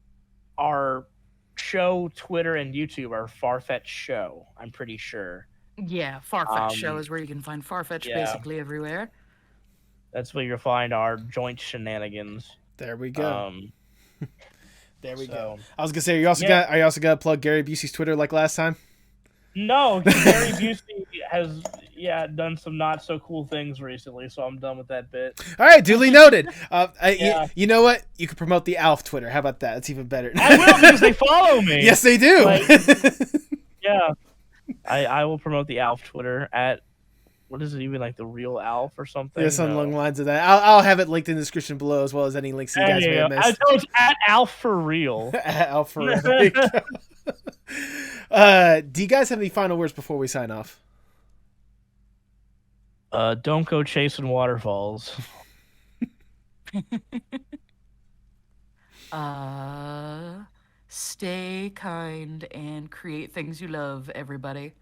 Speaker 3: our show Twitter and YouTube are Farfetch Show. I'm pretty sure.
Speaker 2: Yeah, Farfetch Show is where you can find Farfetch basically everywhere.
Speaker 3: That's where you'll find our joint shenanigans.
Speaker 1: There we go. There we go. I was gonna say, are you also gonna plug Gary Busey's Twitter like last time?
Speaker 3: No, Gary Busey has done some not so cool things recently, so I'm done with that bit.
Speaker 1: All right, duly noted. You know what? You could promote the Alf Twitter. How about that? It's even better.
Speaker 3: I will, because they follow me.
Speaker 1: Yes, they do.
Speaker 3: I will promote the Alf Twitter at, what is it even, like the real Alf or something?
Speaker 1: Yeah, something along the lines of that. I'll have it linked in the description below, as well as any links you guys may have missed.
Speaker 3: It's at Alf for real.
Speaker 1: At Alf for real. Do you guys have any final words before we sign off?
Speaker 3: Don't go chasing waterfalls.
Speaker 2: Stay kind and create things you love, everybody.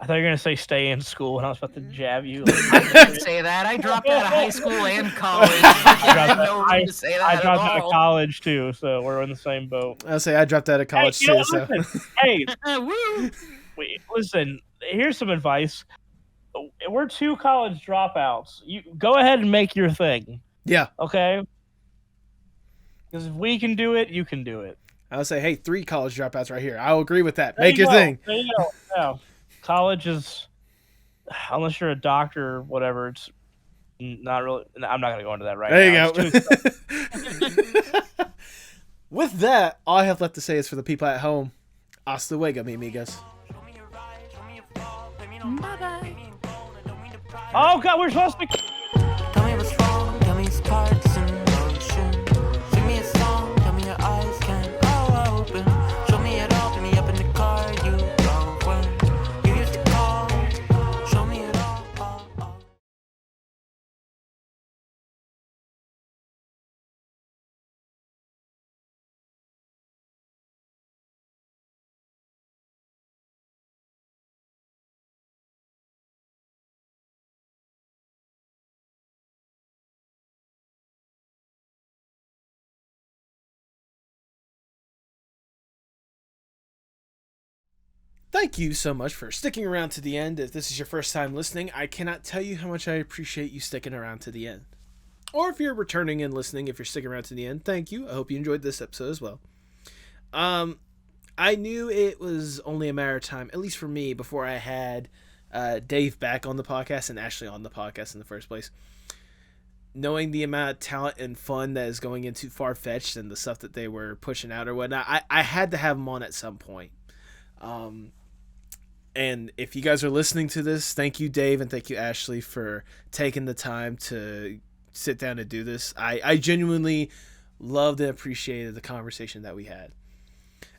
Speaker 3: I thought you were going to say stay in school, and I was about to jab you.
Speaker 2: I didn't say that. I dropped out of high school and college. I didn't know when to say that
Speaker 3: I dropped out of college, too, so we're in the same boat.
Speaker 1: I'll say I dropped out of college, too.
Speaker 3: Listen, hey, listen, here's some advice. We're 2 college dropouts. You go ahead and make your thing.
Speaker 1: Yeah.
Speaker 3: Okay? Because if we can do it, you can do it.
Speaker 1: I'll say, hey, 3 college dropouts right here. I'll agree with that. Make your thing.
Speaker 3: There you go. Yeah. College is, unless you're a doctor or whatever, it's not really. I'm not going to go into that right now.
Speaker 1: There you go. With that, all I have left to say is for the people at home, hasta luego, mi amigos.
Speaker 2: Bye-bye.
Speaker 3: Oh, God, we're supposed to...
Speaker 4: Tell me what's wrong, tell me sparks in motion. Sing me a song, tell me your eyes can all open. Show me it all, pick me up in the car you drove when you used to call. Show me it all.
Speaker 1: Thank you so much for sticking around to the end. If this is your first time listening, I cannot tell you how much I appreciate you sticking around to the end. Or if you're returning and listening, if you're sticking around to the end, thank you. I hope you enjoyed this episode as well. I knew it was only a matter of time, at least for me, before I had Dave back on the podcast and Ashley on the podcast in the first place. Knowing the amount of talent and fun that is going into Farfetched and the stuff that they were pushing out or whatnot, I had to have them on at some point. And if you guys are listening to this, thank you, Dave, and thank you, Ashley, for taking the time to sit down and do this. I genuinely loved and appreciated the conversation that we had.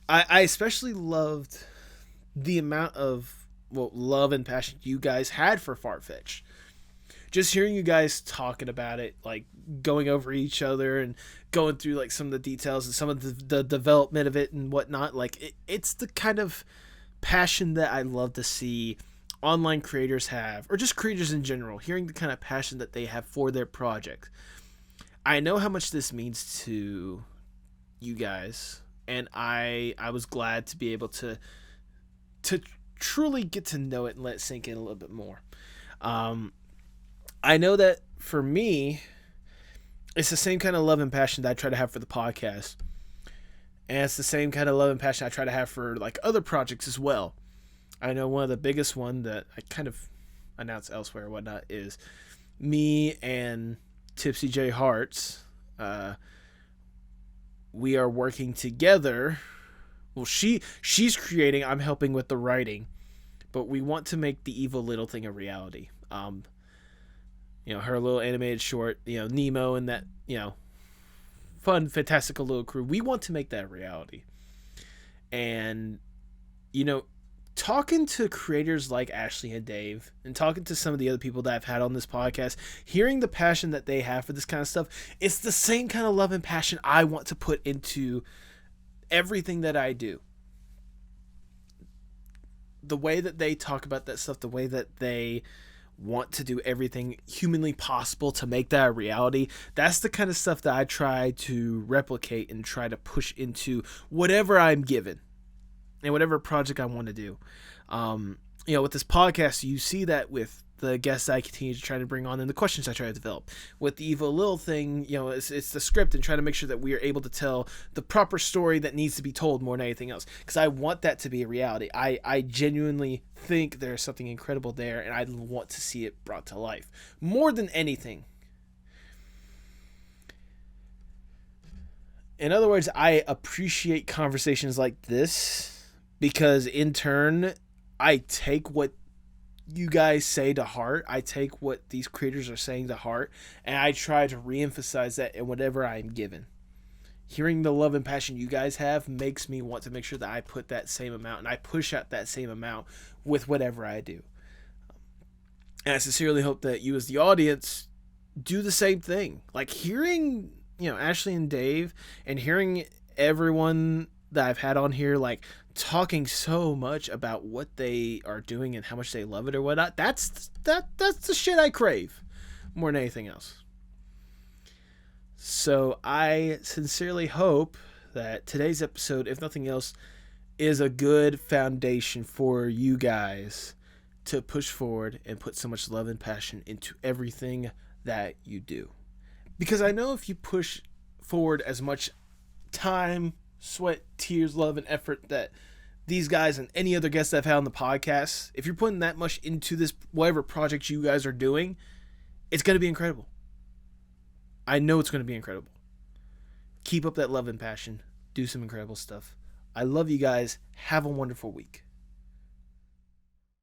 Speaker 1: I especially loved the amount of love and passion you guys had for Farfetch. Just hearing you guys talking about it, like going over each other and going through like some of the details and some of the development of it and whatnot, like it's the kind of passion that I love to see online creators have, or just creators in general, hearing the kind of passion that they have for their project. I know how much this means to you guys, and I was glad to be able to to truly get to know it and let it sink in a little bit more. I know that for me, it's the same kind of love and passion that I try to have for the podcast. And it's the same kind of love and passion I try to have for like other projects as well. I know one of the biggest one that I kind of announce elsewhere or whatnot is me and Tipsy J Hearts. We are working together. Well, she's creating, I'm helping with the writing, but we want to make the Evil Little thing a reality. Her little animated short, Nemo and that, fun, fantastical little crew. We want to make that a reality. And, talking to creators like Ashley and Dave and talking to some of the other people that I've had on this podcast, hearing the passion that they have for this kind of stuff, it's the same kind of love and passion I want to put into everything that I do. The way that they talk about that stuff, the way that they want to do everything humanly possible to make that a reality, that's the kind of stuff that I try to replicate and try to push into whatever I'm given and whatever project I want to do. With this podcast, you see that with the guests I continue to try to bring on and the questions I try to develop. With the Evil Little thing, it's the script and trying to make sure that we are able to tell the proper story that needs to be told more than anything else. Because I want that to be a reality. I genuinely think there's something incredible there, and I want to see it brought to life. More than anything. In other words, I appreciate conversations like this because in turn, I take what you guys say to heart. I take what these creators are saying to heart, and I try to reemphasize that in whatever I'm given. Hearing the love and passion you guys have makes me want to make sure that I put that same amount and I push out that same amount with whatever I do. And I sincerely hope that you as the audience do the same thing. Like hearing, Ashley and Dave and hearing everyone that I've had on here, like, talking so much about what they are doing and how much they love it or whatnot, that's the shit I crave more than anything else. So I sincerely hope that today's episode, if nothing else, is a good foundation for you guys to push forward and put so much love and passion into everything that you do. Because I know if you push forward as much time, sweat, tears, love, and effort that these guys and any other guests I've had on the podcast, if you're putting that much into this, whatever project you guys are doing, it's going to be incredible. I know it's going to be incredible. Keep up that love and passion. Do some incredible stuff. I love you guys. Have a wonderful week.